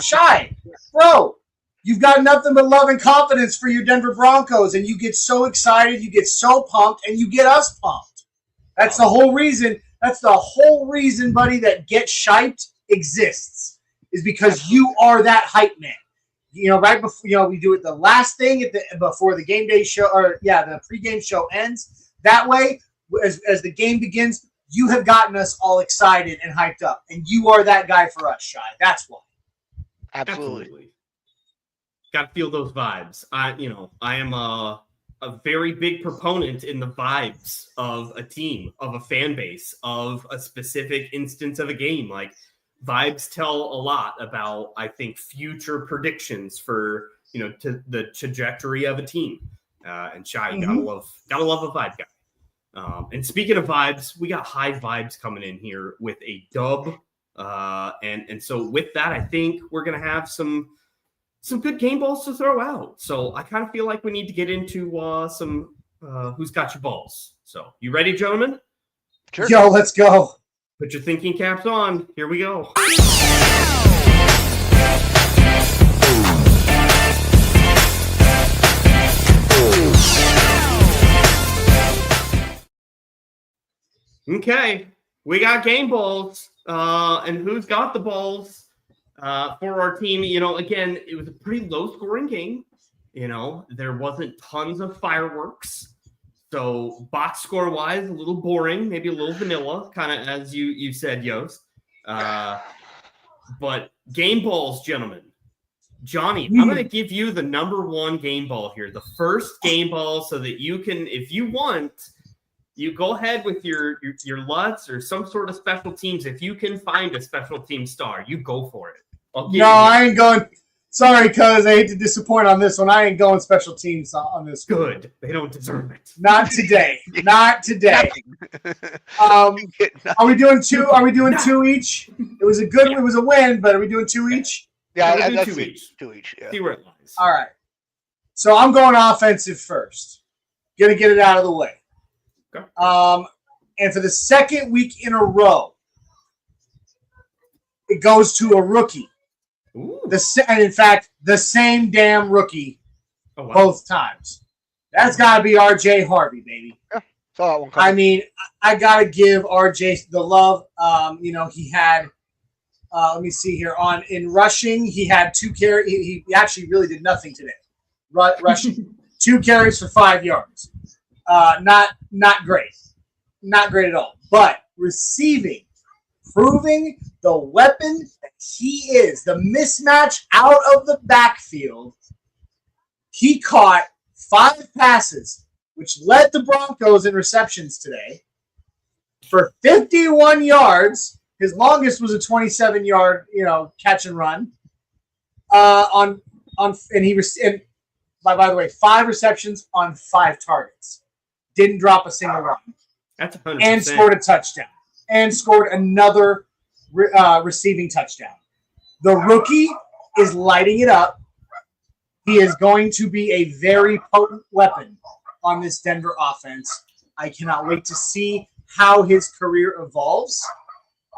Shy, bro, you've got nothing but love and confidence for your Denver Broncos, and you get so excited, you get so pumped, and you get us pumped. That's the whole reason. That's the whole reason, buddy, that Get Shiped exists, is because you are that hype man. Right before we do it the last thing before the game day show, the pregame show ends. That way, as the game begins, you have gotten us all excited and hyped up, and you are that guy for us, Shy. That's why. Absolutely. Got to feel those vibes. I am a very big proponent in the vibes of a team, of a fan base, of a specific instance of a game. Like, vibes tell a lot about, I think, future predictions for, to the trajectory of a team. And Shy, gotta love a vibe guy. And speaking of vibes, we got high vibes coming in here with a dub. And so with that, I think we're going to have some good game balls to throw out. So I kind of feel like we need to get into some who's got your balls. So you ready, gentlemen? Sure. Yo, let's go. Put your thinking caps on. Here we go. Okay, we got game balls. And who's got the balls for our team? Again, it was a pretty low-scoring game. There wasn't tons of fireworks. So box score wise, a little boring, maybe a little vanilla, kind of as you said, Yost. But game balls, gentlemen. Johnny, I'm going to give you the number one game ball here, the first game ball, so that you can, if you want, you go ahead with your Lutz or some sort of special teams. If you can find a special team star, you go for it. I ain't going. Sorry, cuz I hate to disappoint on this one. I ain't going special teams on this one. Good. They don't deserve it. Not today. Not today. Are we doing two? Are we doing two each? It was a win, but are we doing two each? Yeah, We'll do that's two each. Two each. Yeah. See where it lies. All right. So I'm going offensive first. Gonna get it out of the way. Okay. And for the second week in a row, it goes to a rookie. Ooh. And in fact, the same damn rookie both times. That's got to be RJ Harvey, baby. Yeah, saw that one coming. I mean, I got to give RJ the love. He had, let me see here, in rushing, he had 2 carries. He actually really did nothing today. Rushing. 2 carries for 5 yards. Not great. Not great at all. But receiving, proving the weapon that he is, the mismatch out of the backfield. He caught 5 passes, which led the Broncos in receptions today, for 51 yards. His longest was a 27-yard, catch and run. By the way, 5 receptions on 5 targets. Didn't drop a single one. That's 100%. And scored a touchdown. And scored another receiving touchdown. The rookie is lighting it up. He is going to be a very potent weapon on this Denver offense. I cannot wait to see how his career evolves.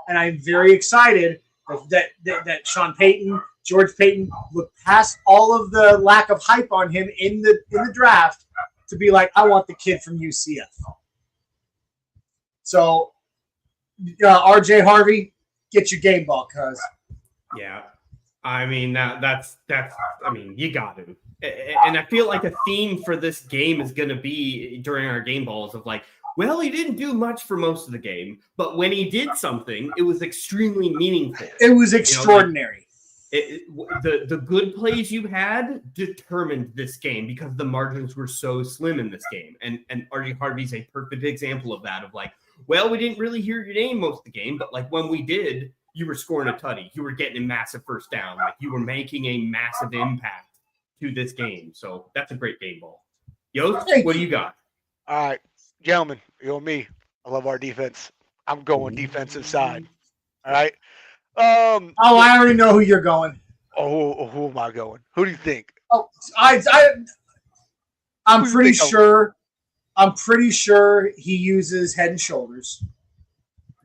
And I'm very excited that Sean Payton, George Payton, looked past all of the lack of hype on him in the draft to be like, I want the kid from UCF. So, RJ Harvey, get your game ball, cuz. Yeah. I mean, that's you got to. And I feel like a theme for this game is going to be during our game balls of like, Well, he didn't do much for most of the game, but when he did something, it was extremely meaningful. It was extraordinary. The good plays you had determined this game because the margins were so slim in this game. And RJ Harvey's a perfect example of that, of like, well, we didn't really hear your name most of the game, but like when we did, you were scoring a tutty. You were getting a massive first down. Like you were making a massive impact to this game. So that's a great game ball. Yost, what do you got? All right, gentlemen, you and me. I love our defense. I'm going defensive side. All right. I already know who you're going. Oh, who am I going? Who do you think? Oh, I'm pretty sure. I'm pretty sure he uses Head and Shoulders.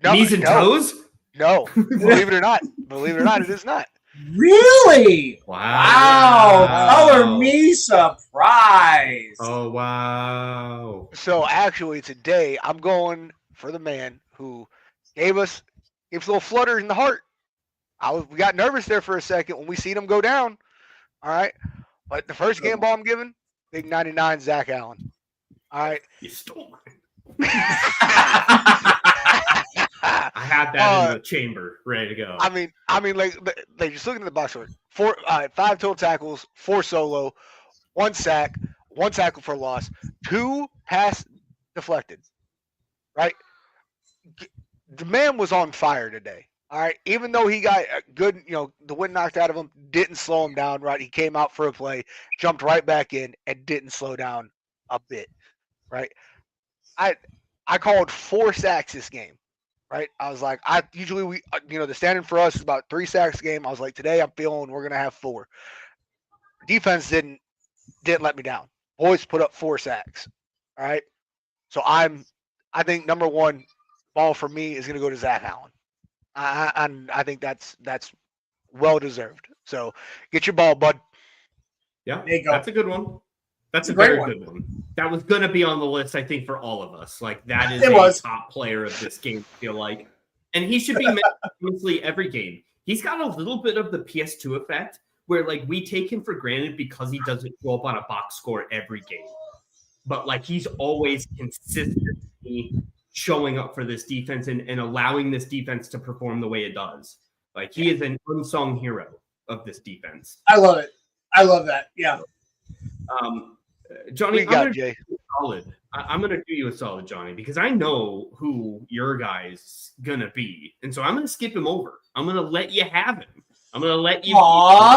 Knees and toes? No, believe it or not, it is not. Really? Wow. Color me surprised. Oh, wow. So actually today I'm going for the man who gave us a little flutter in the heart. We got nervous there for a second when we seen him go down. All right. But the first game ball I'm giving, big 99 Zach Allen. All right. You stole mine. I had that in the chamber, ready to go. I mean, like just looking at the box score, 5 total tackles, 4 solo, 1 sack, 1 tackle for loss, 2 pass deflected. Right? The man was on fire today. All right. Even though he got a good, the wind knocked out of him, didn't slow him down. Right? He came out for a play, jumped right back in, and didn't slow down a bit. Right? I called 4 sacks this game. Right, I was like, usually the standard for us is about 3 sacks a game. I was like, today I'm feeling we're gonna have 4. Defense didn't let me down. Boys put up 4 sacks. All right, so I think number 1 ball for me is gonna go to Zach Allen. I think that's well deserved. So get your ball, bud. Yeah, there you go. That's a good one. That's a great very good one. That was going to be on the list, I think, for all of us. Like, that is top player of this game, I feel like. And he should be mentioned honestly every game. He's got a little bit of the PS2 effect where, like, we take him for granted because he doesn't show up on a box score every game. But, like, he's always consistently showing up for this defense and allowing this defense to perform the way it does. Like, he is an unsung hero of this defense. I love it. I love that. Yeah. Johnny, I'm going to do you a solid, Johnny, because I know who your guy's going to be. And so I'm going to skip him over. I'm going to let you have him. I'm going to let you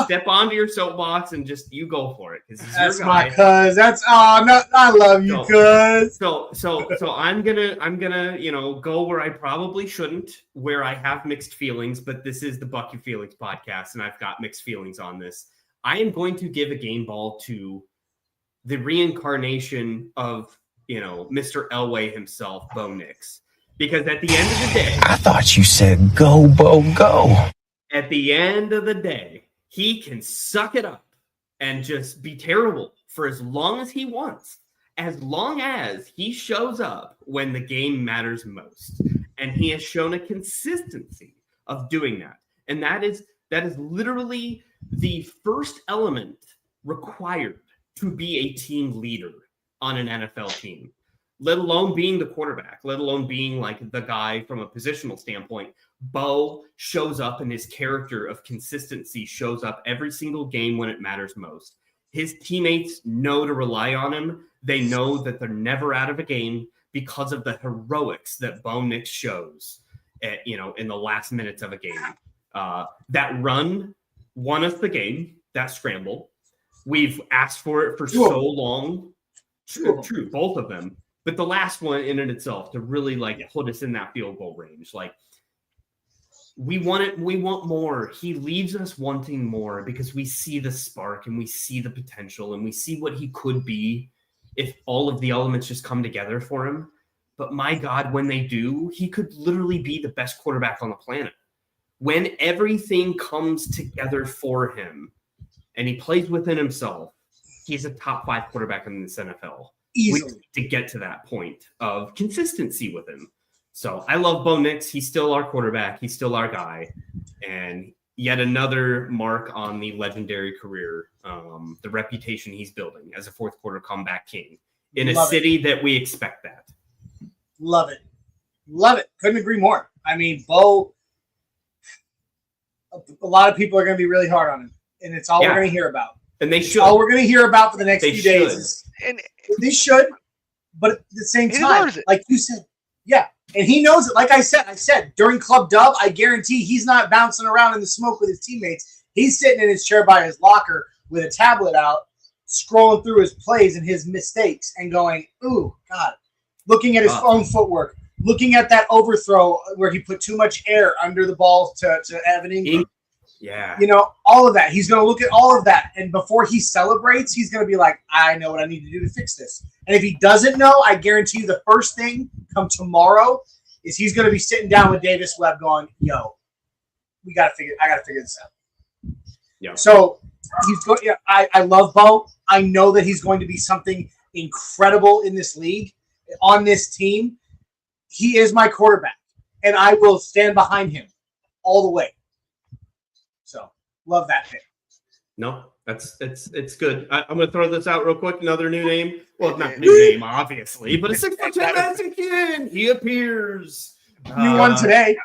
step onto your soapbox and just you go for it. That's my cuz. I love you, cuz. So I'm gonna go where I probably shouldn't, where I have mixed feelings, but this is the Buck Your Feelings podcast, and I've got mixed feelings on this. I am going to give a game ball to the reincarnation of, Mr. Elway himself, Bo Nix. Because at the end of the day... I thought you said go, Bo, go. At the end of the day, he can suck it up and just be terrible for as long as he wants. As long as he shows up when the game matters most. And he has shown a consistency of doing that. And that is literally the first element required to be a team leader on an NFL team, let alone being the quarterback, let alone being like the guy from a positional standpoint. Bo shows up, and his character of consistency shows up every single game when it matters most. His teammates know to rely on him. They know that they're never out of a game because of the heroics that Bo Nix shows in the last minutes of a game. That run won us the game, that scramble. We've asked for it for so long. True, both of them. But the last one in and itself to really put us in that field goal range. Like, we want it. We want more. He leaves us wanting more because we see the spark and we see the potential and we see what he could be if all of the elements just come together for him. But my God, when they do, he could literally be the best quarterback on the planet. When everything comes together for him and he plays within himself, he's a top 5 quarterback in this NFL. Easily. We need to get to that point of consistency with him. So I love Bo Nix. He's still our quarterback. He's still our guy. And yet another mark on the legendary career, the reputation he's building as a fourth quarter comeback king in a city that we expect that. Love it. Love it. Couldn't agree more. I mean, Bo, a lot of people are going to be really hard on him, and it's all we're going to hear about. And they should. All we're going to hear about for the next few days is And they should, but at the same he time, deserves it. like you said, yeah, and he knows it. Like I said during Club Dub, I guarantee he's not bouncing around in the smoke with his teammates. He's sitting in his chair by his locker with a tablet out, scrolling through his plays and his mistakes and going, ooh, God, looking at his own footwork, looking at that overthrow where he put too much air under the ball to Evan Ingram. Yeah. You know, all of that. He's going to look at all of that. And before he celebrates, he's going to be like, I know what I need to do to fix this. And if he doesn't know, I guarantee you the first thing come tomorrow is he's going to be sitting down with Davis Webb going, yo, I got to figure this out. Yeah. So he's going. Yeah, I love Bo. I know that he's going to be something incredible in this league, on this team. He is my quarterback, and I will stand behind him all the way. So love that pick. No, it's good. I'm going to throw this out real quick. Another new name. Well, not new name, obviously, but a 6'10" Mexican. He appears. You won today.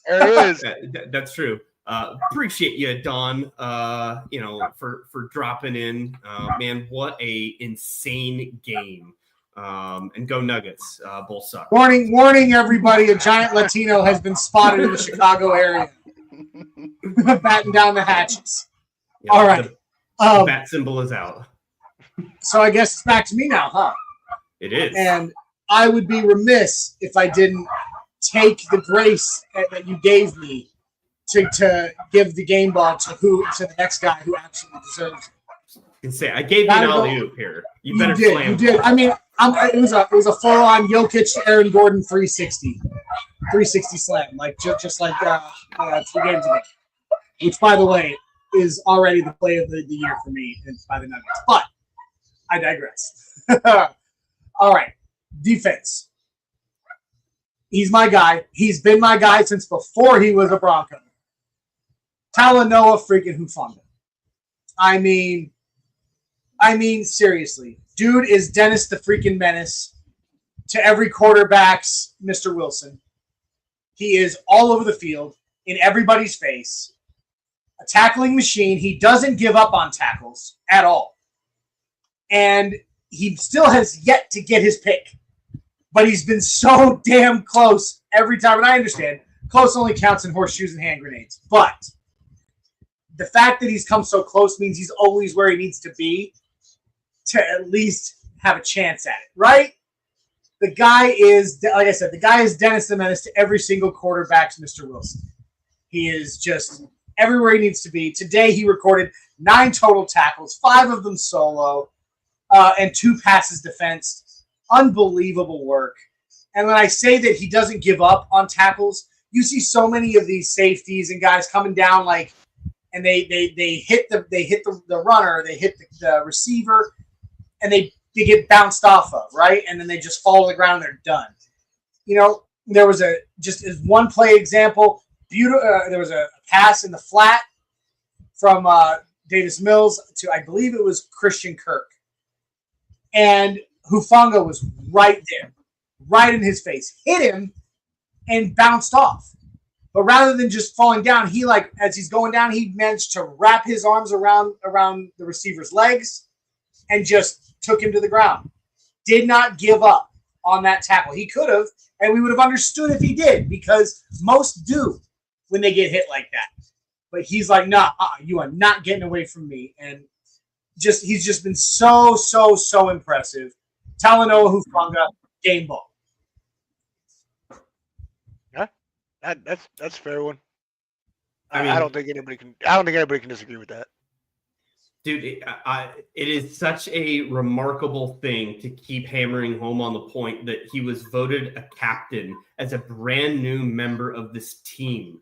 There it is. That's true. Appreciate you, Don. For dropping in. Man, what a insane game. And go Nuggets. Both suck. Warning, everybody! A giant Latino has been spotted in the Chicago area, batting down the hatches. Yeah, All right. The bat symbol is out. So I guess it's back to me now, huh? It is. And I would be remiss if I didn't take the grace that you gave me to give the game ball to the next guy who absolutely deserves it. I can say I gave you an alley-oop here. You better slam. You did. I mean, it was a full-on Jokic, Aaron Gordon 360 slam, like just like 3 games ago. Which, by the way, is already the play of the year for me by the Nuggets. But I digress. All right, defense. He's my guy. He's been my guy since before he was a Bronco. Talanoa freaking Hufanga. I mean, seriously. Dude is Dennis the freaking Menace to every quarterback's Mr. Wilson. He is all over the field, in everybody's face. A tackling machine. He doesn't give up on tackles at all. And he still has yet to get his pick. But he's been so damn close every time. And I understand, close only counts in horseshoes and hand grenades. But the fact that he's come so close means he's always where he needs to be to at least have a chance at it, right? The guy is, like I said, the guy is Dennis the Menace to every single quarterback's Mr. Wilson. He is just everywhere he needs to be. Today he recorded 9 total tackles, 5 of them solo, and 2 passes defense. Unbelievable work. And when I say that he doesn't give up on tackles, you see so many of these safeties and guys coming down and they hit the runner, they hit the receiver, and they get bounced off of, right? And then they just fall to the ground and they're done. You know, there was just as one play example, there was a pass in the flat from Davis Mills to, I believe it was Christian Kirk. And Hufanga was right there, right in his face, hit him and bounced off. But rather than just falling down, he as he's going down, he managed to wrap his arms around the receiver's legs and just took him to the ground. Did not give up on that tackle. He could have, and we would have understood if he did, because most do when they get hit like that. But he's like, nah, you are not getting away from me. And he's just been so impressive. Talanoa Hufanga, game ball. That's a fair one. I mean, I don't think anybody can disagree with that. Dude, it is such a remarkable thing to keep hammering home on the point that he was voted a captain as a brand new member of this team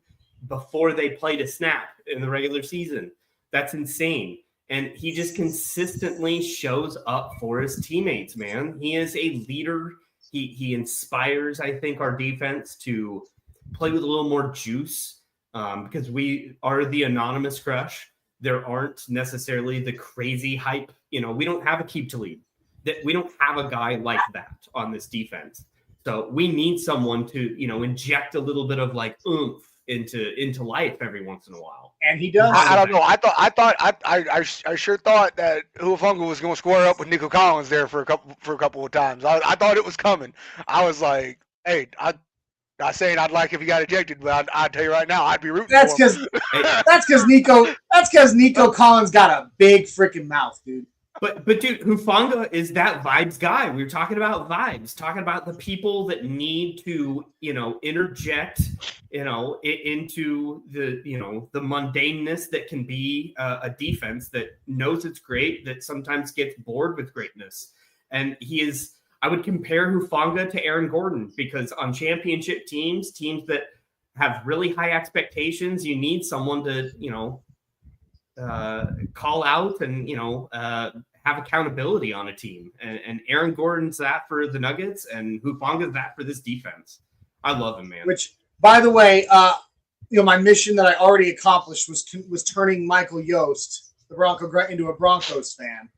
before they played a snap in the regular season. That's insane. And he just consistently shows up for his teammates, man. He is a leader. He inspires, I think, our defense to play with a little more juice because we are the anonymous crush. There aren't necessarily the crazy hype. You know, we don't have a keep to lead. We don't have a guy like that on this defense. So we need someone to, inject a little bit of like oomph into life every once in a while. And he does. I don't know. I sure thought that Huafunga was going to square up with Nico Collins there for a couple of times. I thought it was coming. I was like, hey, not saying I'd like if he got ejected, but I'd tell you right now, I'd be rooting That's for him. That's because Nico Collins got a big freaking mouth, dude. But dude, Hufanga is that vibes guy. We were talking about vibes, talking about the people that need to, interject, into the, the mundaneness that can be a defense that knows it's great, that sometimes gets bored with greatness. And I would compare Hufanga to Aaron Gordon, because on championship teams that have really high expectations, you need someone to, call out and, have accountability on a team. And Aaron Gordon's that for the Nuggets, and Hufanga's that for this defense. I love him, man. Which, by the way, my mission that I already accomplished was turning Michael Yost, the Bronco, into a Broncos fan.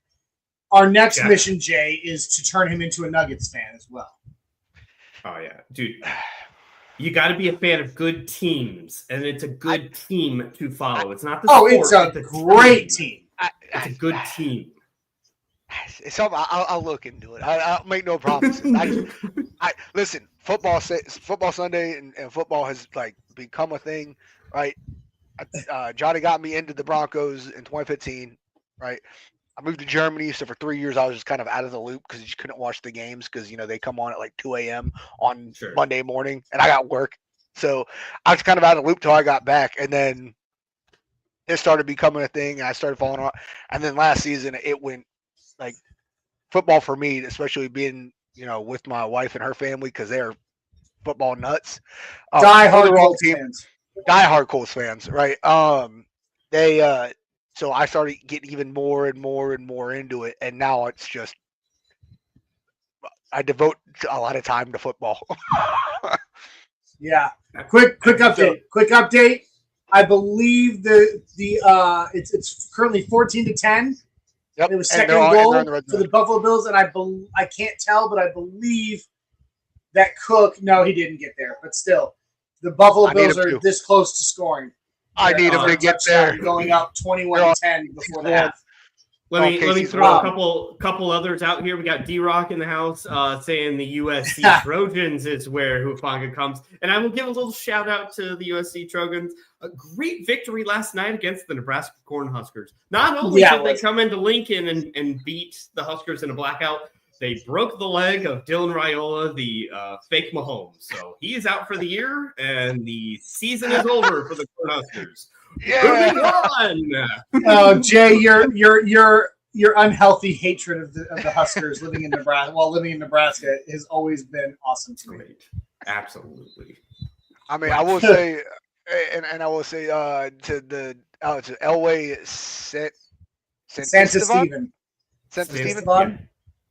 Our next mission, Jay, is to turn him into a Nuggets fan as well. Oh, yeah. Dude, you got to be a fan of good teams, and it's a good team to follow. It's not the sport. It's a great team. It's a good team. It's something I'll look into it. I'll make no promises. Listen. Football Sunday and football has like become a thing, right? Johnny got me into the Broncos in 2015, right? I moved to Germany, so for 3 years I was just kind of out of the loop because you couldn't watch the games because they come on at like 2 a.m. on Monday morning, and I got work, so I was kind of out of the loop till I got back, and then it started becoming a thing, and I started following on. And then last season it went like football for me, especially being with my wife and her family because they're football nuts. Die-hard Colts fans. Die-hard Colts fans, right? So I started getting even more and more and more into it, and now it's just I devote a lot of time to football. Yeah. Quick update. I believe it's currently 14-10. Yep. It was second goal for the Buffalo Bills, and I can't tell, but I believe that Cook. No, he didn't get there, but still, the Buffalo Bills are this close to scoring. I need him to get there. Going up 21-10 before the half. Let me throw a couple others out here. We got D-Rock in the house saying the USC Trojans is where Hufanga comes. And I will give a little shout out to the USC Trojans. A great victory last night against the Nebraska Cornhuskers. Not only did they come into Lincoln and beat the Huskers in a blackout, they broke the leg of Dylan Raiola, the fake Mahomes. So he is out for the year, and the season is over for the Cornhuskers. Yeah. Moving on. Oh, Jay, your unhealthy hatred of the Huskers living in Nebraska has always been awesome to me. Great. Absolutely. I mean, I will say, and I will say to Elway Santa Steven.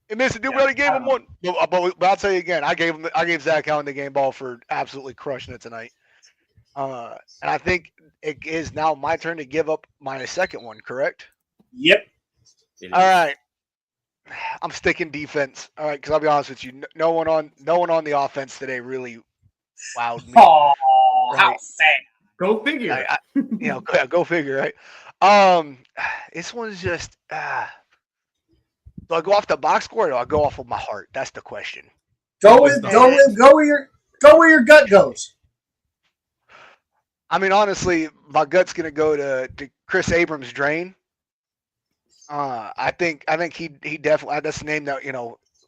He missed it. Dude, we already gave him one. But I'll tell you again, I gave Zach Allen the game ball for absolutely crushing it tonight. And I think it is now my turn to give up my second one, correct? Yep. All right. I'm sticking defense. All right, because I'll be honest with you, no one on the offense today really wowed me. Oh, right? How sad. Go figure. Go figure, right? This one's just do I go off the box score or do I go off of my heart? That's the question. Go where your gut goes. I mean, honestly, my gut's gonna go to Chris Abrams' drain. I think he definitely, that's the name that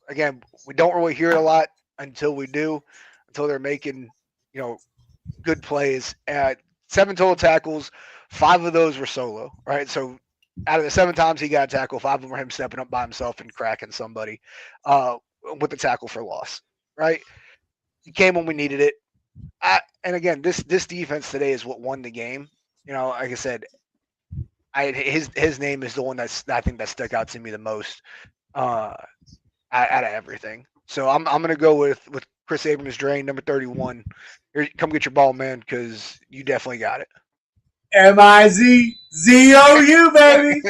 again, we don't really hear it a lot until they're making good plays. 7 total tackles, 5 of those were solo, right? So out of the 7 times he got a tackle, 5 of them were him stepping up by himself and cracking somebody with the tackle for loss, right? He came when we needed it. And again, this defense today is what won the game. Like I said, his name is the one I think that stuck out to me the most out of everything. So I'm gonna go with Chris Abrams' drain, number 31. Here, come get your ball, man, because you definitely got it. MIZZOU, baby.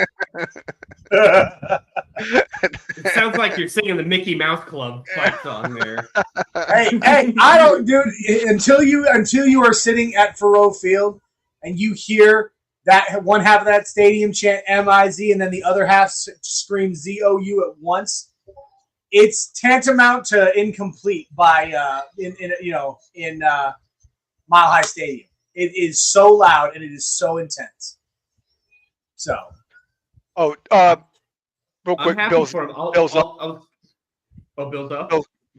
It sounds like you're singing the Mickey Mouse Club fight song there. hey, I don't, dude. Until you are sitting at Faroe Field and you hear that one half of that stadium chant MIZ and then the other half scream ZOU at once, it's tantamount to incomplete by in Mile High Stadium. It is so loud and it is so intense. So, real I'm quick, happy Bill's for him. Bill's up. Bill's up.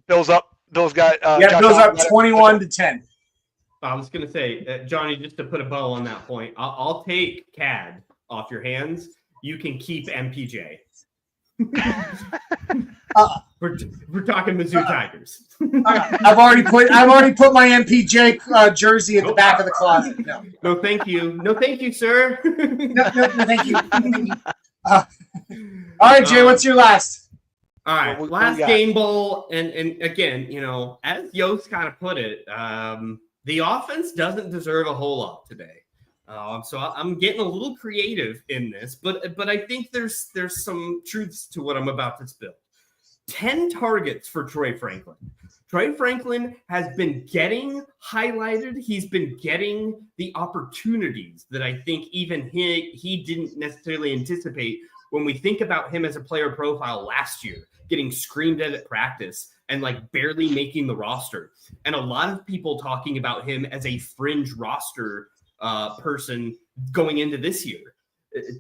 Bill's up. Bill's got yeah, Bill's up 21-10. I was going to say, Johnny, just to put a bow on that point, I'll take CAD off your hands. You can keep MPJ. We're talking Mizzou Tigers. I've already put my MPJ jersey at the back of the closet. No, thank you. No, thank you, sir. No, thank you. All right, Jay, what's your last? All right, last game ball, and again, as Yost kind of put it, the offense doesn't deserve a whole lot today. So I'm getting a little creative in this, but I think there's some truths to what I'm about to spill. 10 targets for Troy Franklin. Troy Franklin has been getting highlighted. He's been getting the opportunities that I think even he didn't necessarily anticipate when we think about him as a player profile last year, getting screamed at practice and like barely making the roster. And a lot of people talking about him as a fringe roster person going into this year.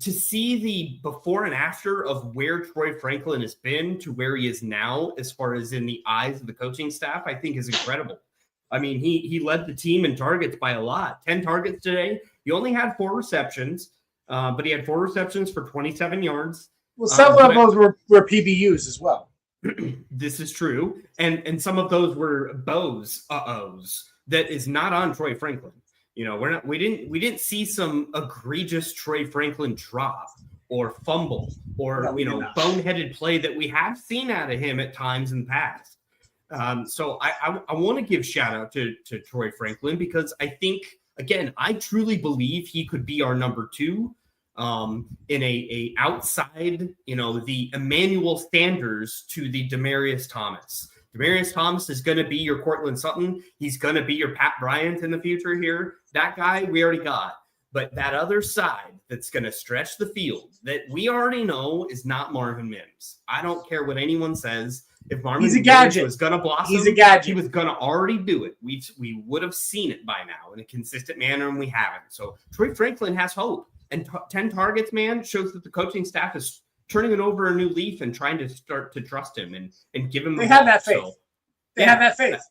To see the before and after of where Troy Franklin has been to where he is now, as far as in the eyes of the coaching staff, I think is incredible. I mean, he led the team in targets by a lot. 10 targets today. He only had 4 receptions, but he had 4 receptions for 27 yards. Well, some of those were PBUs as well. This is true. And some of those were Bo's that is not on Troy Franklin. We didn't see some egregious Troy Franklin drop or fumble or boneheaded play that we have seen out of him at times in the past. So I want to give shout out to Troy Franklin because I think, again, I truly believe he could be our number 2 in a outside, the Emmanuel Sanders to the Demaryius Thomas. Demaryius Thomas is going to be your Cortland Sutton. He's going to be your Pat Bryant in the future here. That guy we already got. But that other side that's going to stretch the field that we already know is not Marvin Mims. I don't care what anyone says. If Marvin Mims was going to blossom, he's a gadget. He was going to already do it. We would have seen it by now in a consistent manner, and we haven't. So Troy Franklin has hope. And 10 targets, man, shows that the coaching staff is turning it over a new leaf and trying to start to trust him and give him. They have that faith. They have that faith.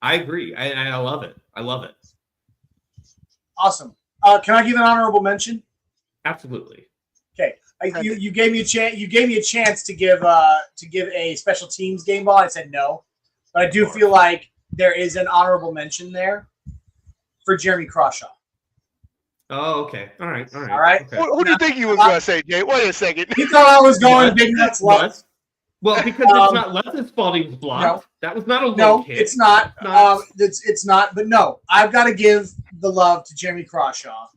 I agree. I love it. I love it. Awesome. Can I give an honorable mention? Absolutely. Okay. You gave me a chance. You gave me a chance to give a special teams game ball. I said no, but I do feel like there is an honorable mention there for Jeremy Crawshaw. Oh, okay. All right. Okay. Who do you think you was going to say, Jay? Wait a second. You thought I was going big nuts left. Well, because it's not Lutz' fault he was blocked. No, that was not a low kick. It's not. It's not. But no, I've got to give the love to Jeremy Crawshaw,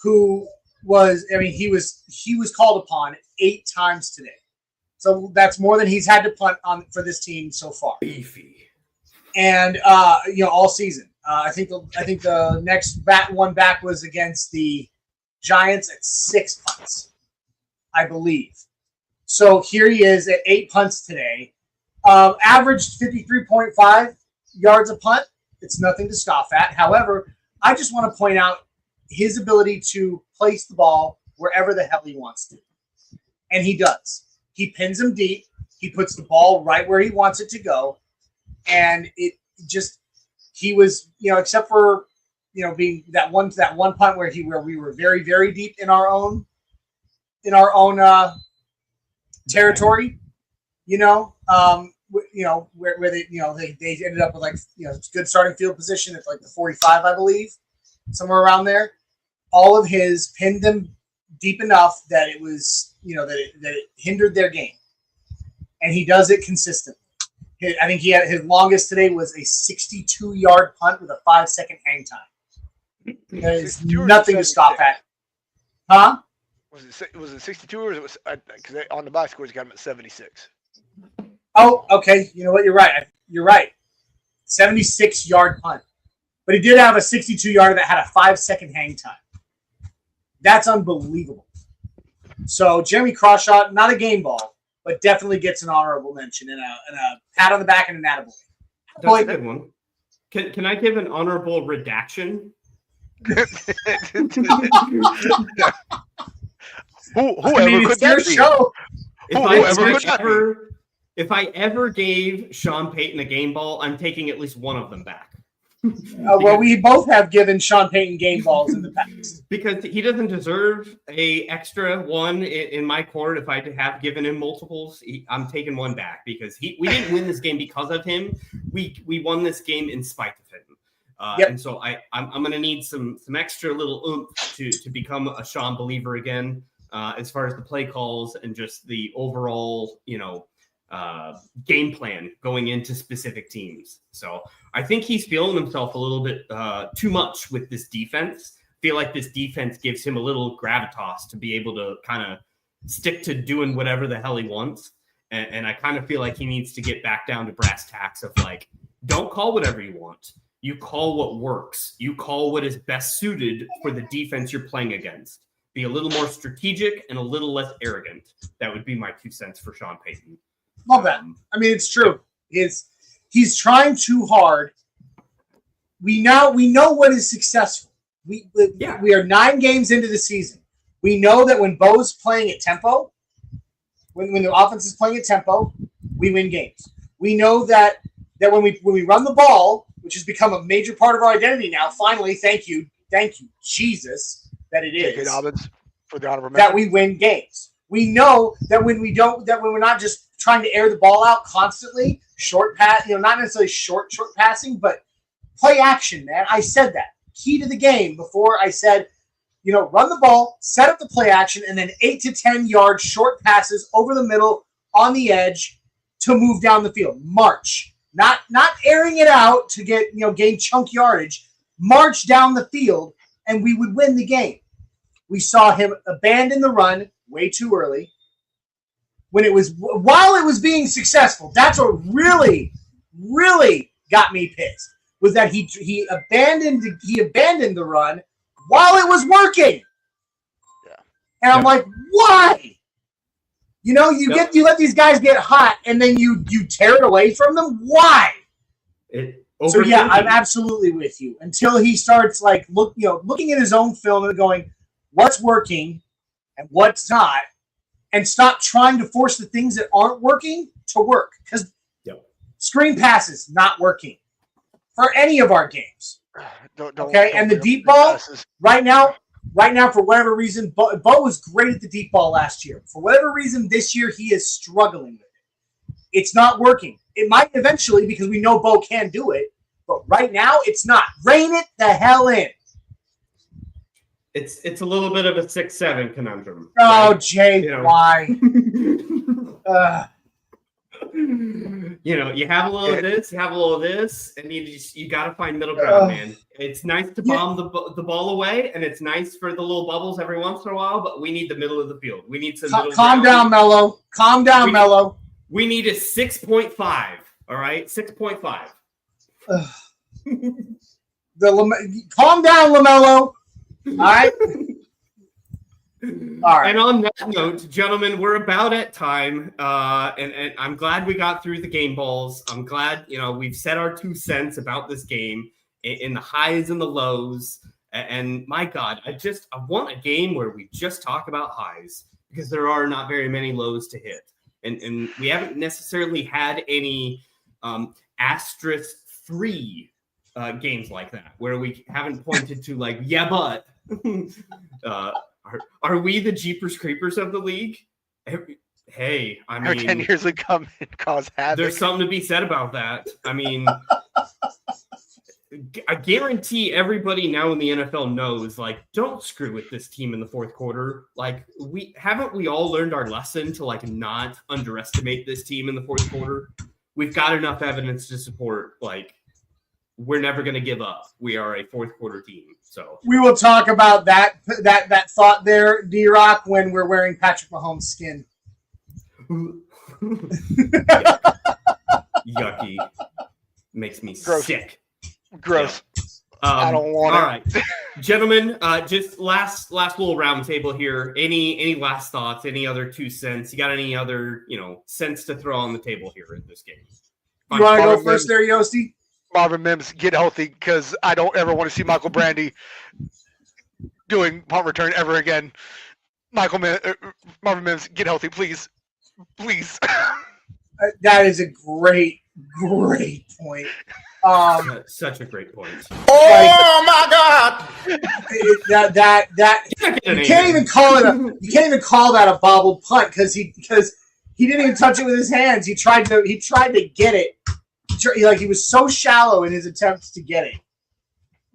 who was. I mean, he was called upon 8 times today, so that's more than he's had to punt on for this team so far. Beefy. And all season. I think the next one back was against the Giants at 6 punts, I believe. So here he is at 8 punts today. Averaged 53.5 yards a punt. It's nothing to scoff at. However, I just want to point out his ability to place the ball wherever the hell he wants to. And he does. He pins him deep. He puts the ball right where he wants it to go. And it just he was, except for being that one punt where we were very, very deep in our own territory, where they ended up with good starting field position at like the 45, I believe, somewhere around there. All of his pinned them deep enough that it was, that it hindered their game, and he does it consistently. I think his longest today was a 62-yard punt with a 5-second hang time. That is nothing to scoff at. Huh? Was it 62 or was it because on the box scores got him at 76? Oh, okay. You know what? You're right. You're right. 76-yard punt. But he did have a 62-yarder that had a 5-second hang time. That's unbelievable. So Jeremy Crawshaw, not a game ball, but definitely gets an honorable mention and a pat on the back and an attaboy. That's a good one. Can I give an honorable redaction? Whoever could that be? Show. If I ever gave Sean Payton a game ball, I'm taking at least one of them back. Well, we both have given Sean Payton game balls in the past. Because he doesn't deserve a extra one in my court. If I have given him multiples, I'm taking one back because we didn't win this game because of him. We won this game in spite of him. Yep. And so I'm going to need some extra little oomph to become a Sean believer again, as far as the play calls and just the overall, game plan going into specific teams. So I think he's feeling himself a little bit too much with this defense. I feel like this defense gives him a little gravitas to be able to kind of stick to doing whatever the hell he wants. And I kind of feel like he needs to get back down to brass tacks of like, don't call whatever you want. You call what works. You call what is best suited for the defense you're playing against. Be a little more strategic and a little less arrogant. That would be my 2 cents for Sean Payton. Love that. I mean, it's true. He's trying too hard. We know what is successful. We are 9 games into the season. We know that when Bo's playing at tempo, when the offense is playing at tempo, we win games. We know that when we run the ball, which has become a major part of our identity now. Finally, thank you, Jesus, that it is. For the honorable that we win games. We know that when we're not just trying to air the ball out constantly, short pass, not necessarily short passing, but play action, man. I said that. Key to the game before I said, run the ball, set up the play action, and then 8 to 10 yard short passes over the middle on the edge to move down the field. March. Not airing it out to get, gain chunk yardage. March down the field, and we would win the game. We saw him abandon the run way too early. While it was being successful, that's what really, really got me pissed. Was that he abandoned the run while it was working. Yeah. And I'm like, why? You let these guys get hot and then you tear it away from them. Why? So yeah, I'm absolutely with you. Until he starts looking at his own film and going, what's working and what's not, and stop trying to force the things that aren't working to work. Because screen passes not working for any of our games. And the deep ball right now, for whatever reason, Bo was great at the deep ball last year. For whatever reason, this year he is struggling with it. It's not working. It might eventually because we know Bo can do it, but right now it's not. Rein it the hell in. It's a little bit of a 6-7 conundrum. Oh, right? Jay, why? You have a little of this, you have a little of this, and you got to find middle ground, man. It's nice to bomb the ball away, and it's nice for the little bubbles every once in a while, but we need the middle of the field. We need some middle calm down, Mello. Calm down, Mello. We need a 6.5, all right? 6.5. Calm down, LaMelo. All right. All right. And on that note, gentlemen, we're about at time. And I'm glad we got through the game balls. I'm glad, we've said our 2 cents about this game in the highs and the lows. And my God, I want a game where we just talk about highs because there are not very many lows to hit. And we haven't necessarily had any asterisk-free games like that where we haven't pointed to but are we the Jeepers Creepers of the league? Hey, I mean, our 10 years would come and cause havoc. There's something to be said about that. I mean, I guarantee everybody now in the NFL knows, don't screw with this team in the fourth quarter. We all learned our lesson to not underestimate this team in the fourth quarter. We've got enough evidence to support we're never going to give up. We are a fourth quarter team. So we will talk about that thought there, D-Rock, when we're wearing Patrick Mahomes' skin. Yucky. Makes me Gross. sick. Gross. Yeah. I don't want it. All right, gentlemen. Just last little round table here. Any last thoughts? Any other 2 cents? You got any other cents to throw on the table here in this game? You want to go Marvin first, there, Yosti? Marvin Mims, get healthy, because I don't ever want to see Michael Brandy doing punt return ever again. Marvin Mims, get healthy, please. Please. That is a great point. Such a great point. Oh my God! You can't even call that a bobbled punt because he didn't even touch it with his hands. He tried to get it. He was so shallow in his attempts to get it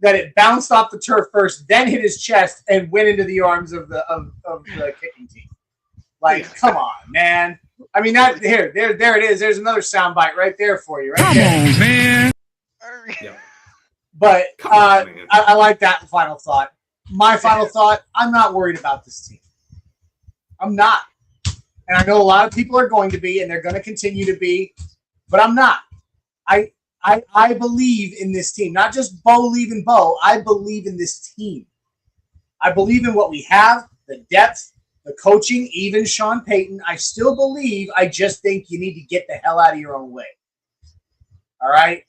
that it bounced off the turf first, then hit his chest and went into the arms of the kicking team. Come on, man. I mean, there it is. There's another soundbite right there for you. Right there. Come on, man. Yeah. But I like that final thought. My final thought, I'm not worried about this team. I'm not. And I know a lot of people are going to be, and they're going to continue to be, but I'm not. I believe in this team. Not just Bo leaving Bo. I believe in this team. I believe in what we have, the depth, the coaching, even Sean Payton. I still believe. I just think you need to get the hell out of your own way. All right?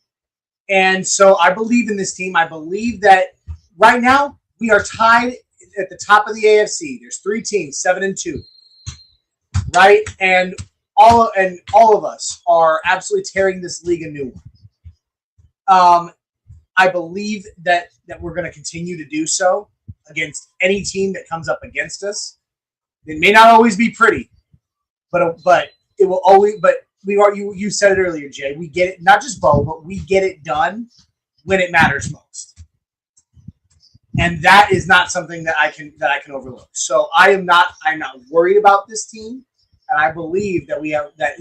And so I believe in this team. I believe that right now we are tied at the top of the AFC. There's 3 teams, 7-2. Right? And all of us are absolutely tearing this league a new one. I believe that we're going to continue to do so against any team that comes up against us. It may not always be pretty, but it will always. But you said it earlier, Jay. We get it, not just Bo, but we get it done when it matters most, and that is not something that I can overlook. So I'm not worried about this team, and I believe that we have that.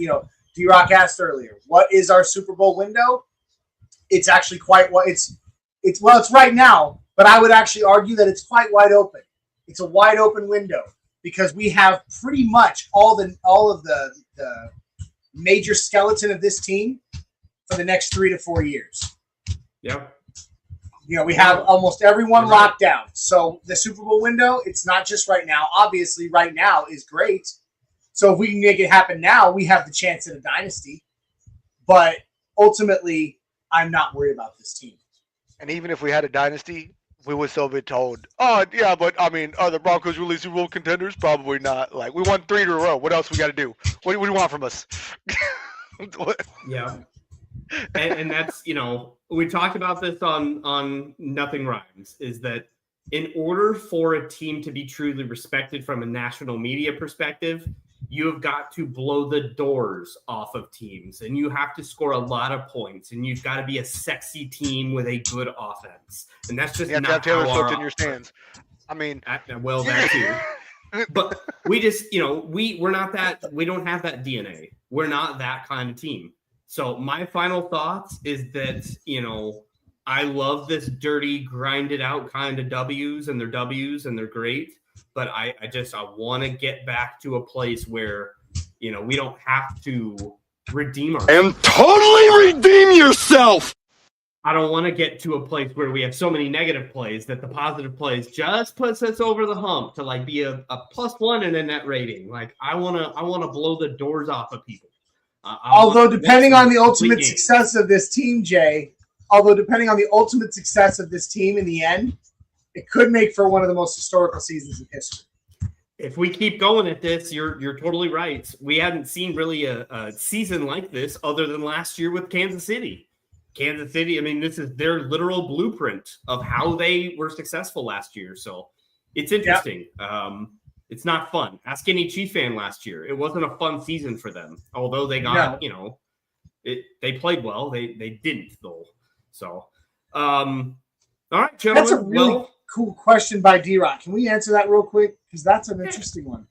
D-Rock asked earlier, what is our Super Bowl window? It's actually quite what it's right now, but I would actually argue that it's quite wide open. It's a wide open window because we have pretty much all of the major skeleton of this team for the next 3 to 4 years. Yep. We have almost everyone locked down. So the Super Bowl window, it's not just right now. Obviously, right now is great. So if we can make it happen now, we have the chance at a dynasty. But ultimately, I'm not worried about this team. And even if we had a dynasty, we would still be told, oh, yeah, but, I mean, are the Broncos really Super Bowl contenders? Probably not. We won 3 in a row. What else we got to do? What do you want from us? Yeah. And that's, we talked about this on Nothing Rhymes, is that in order for a team to be truly respected from a national media perspective, you have got to blow the doors off of teams, and you have to score a lot of points, and you've got to be a sexy team with a good offense. And that's just not Taylor how Swift our in your stands. I mean, well, that too. But we just, we're not that. We don't have that DNA. We're not that kind of team. So my final thoughts is that I love this dirty, grinded out kind of W's, and they're great. But I want to get back to a place where, we don't have to redeem ourselves. And totally redeem yourself. I don't want to get to a place where we have so many negative plays that the positive plays just puts us over the hump to be a +1 in a net rating. I want to blow the doors off of people. Although depending on the ultimate success of this team, Jay, depending on the ultimate success of this team in the end, it could make for one of the most historical seasons in history. If we keep going at this, you're totally right. We hadn't seen really a season like this other than last year with Kansas City. Kansas City, I mean, this is their literal blueprint of how they were successful last year. So it's interesting. Yep. It's not fun. Ask any Chief fan last year. It wasn't a fun season for them. Although they got, they played well. They didn't, though. So, all right, gentlemen. That's a really cool question by D-Rock. Can we answer that real quick? Because that's an interesting one.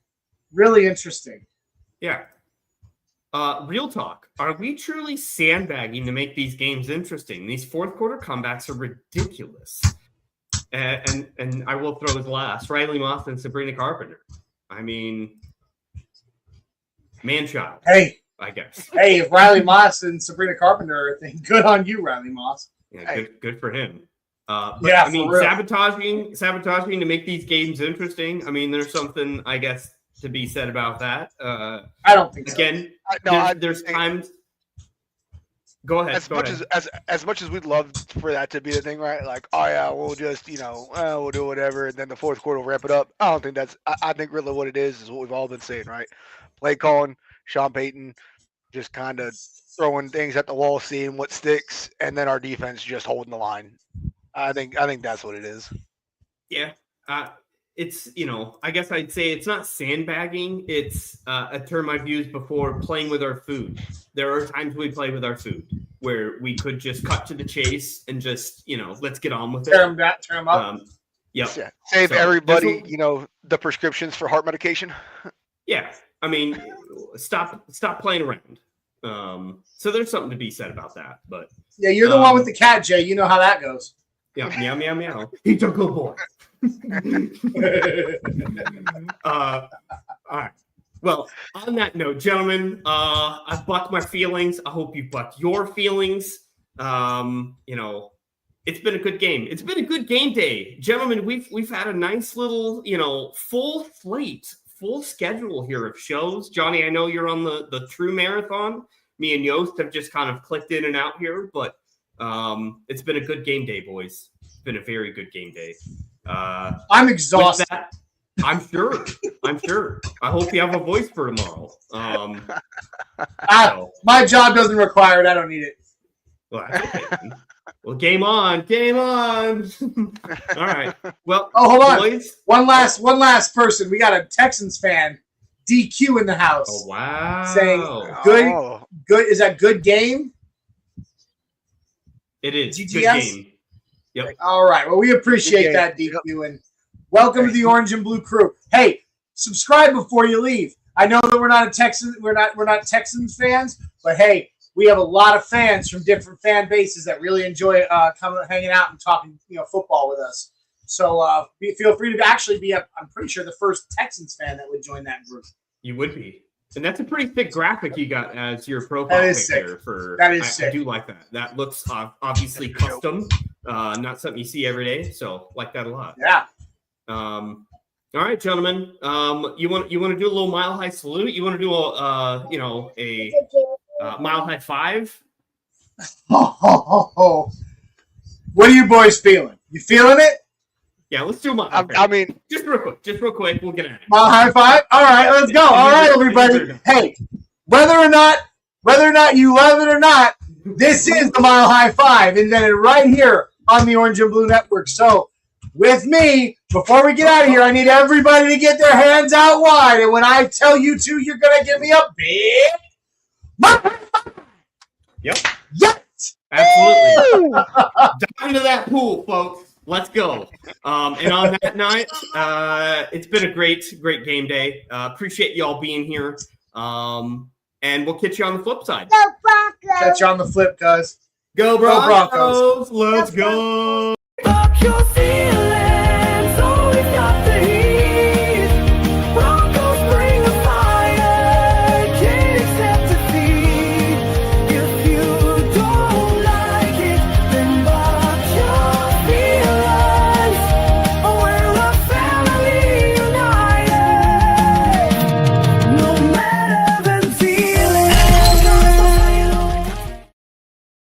Really interesting. Yeah. real talk. Are we truly sandbagging to make these games interesting? These fourth quarter comebacks are ridiculous. And I will throw his last. Riley Moss and Sabrina Carpenter. I mean, man-child. Hey. I guess. Hey, if Riley Moss and Sabrina Carpenter are a thing, good on you, Riley Moss. Yeah, good for him. But, Yeah, I mean, for real. sabotaging to make these games interesting. I mean, there's something, I guess, to be said about that. I don't think so. Again, there's times. Go ahead. As much as we'd love for that to be the thing, right? Like, oh yeah, we'll just we'll do whatever, and then the fourth quarter will wrap it up. I don't think that's. I think really what it is what we've all been saying, right? Play calling, Sean Payton, just kind of throwing things at the wall, seeing what sticks, and then our defense just holding the line. I think that's what it is. Yeah. It's, I guess I'd say it's not sandbagging. It's a term I've used before, playing with our food. There are times we play with our food where we could just cut to the chase and just, let's get on with it. Tear them up. Yep. Yeah. Save everybody, the prescriptions for heart medication. Yeah. I mean, stop playing around. So there's something to be said about that. But yeah, you're the one with the cat, Jay. You know how that goes. Yeah, meow, meow, meow. He's a good boy. All right. Well, on that note, gentlemen, I've bucked my feelings. I hope you've bucked your feelings. It's been a good game. It's been a good game day, gentlemen. We've had a nice little, full slate, full schedule here of shows. Johnny, I know you're on the true marathon. Me and Yost have just kind of clicked in and out here, but it's been a good game day, boys. It's been a very good game day. I'm exhausted. That, I'm sure. I hope you have a voice for tomorrow. My job doesn't require it. I don't need it. Well, that's okay. Well, game on. All right. Well, hold on. Boys. One last person. We got a Texans fan, DQ, in the house. Oh wow! Saying good. Is that good game? It is. GTS? Good game. Yep. All right. Well, we appreciate that, DQ, and welcome to the Orange and Blue crew. Hey, subscribe before you leave. I know that we're not Texans fans, but hey, we have a lot of fans from different fan bases that really enjoy hanging out and talking, football with us. So feel free to actually be I'm pretty sure the first Texans fan that would join that group. You would be. And that's a pretty thick graphic you got as your profile picture. Sick. I do like that. That looks obviously custom, not something you see every day. So like that a lot. Yeah. All right, gentlemen. You want to do a little mile high salute? You want to do a mile high five? What are you boys feeling? You feeling it? Yeah, let's do mile. I mean, just real quick, we'll get at it. Mile high five. All right, let's go. All right, everybody. Hey, whether or not you love it or not, this is the Mile High Five, invented right here on the Orange and Blue Network. So, with me, before we get out of here, I need everybody to get their hands out wide, and when I tell you to, you're gonna give me a big Mile High Five. Yep. Yes. Absolutely. Dive into that pool, folks. Let's go. And on that night, it's been a great game day. Appreciate you all being here. And we'll catch you on the flip side. Catch you on the flip, guys. Go Broncos. Go Broncos. Let's go.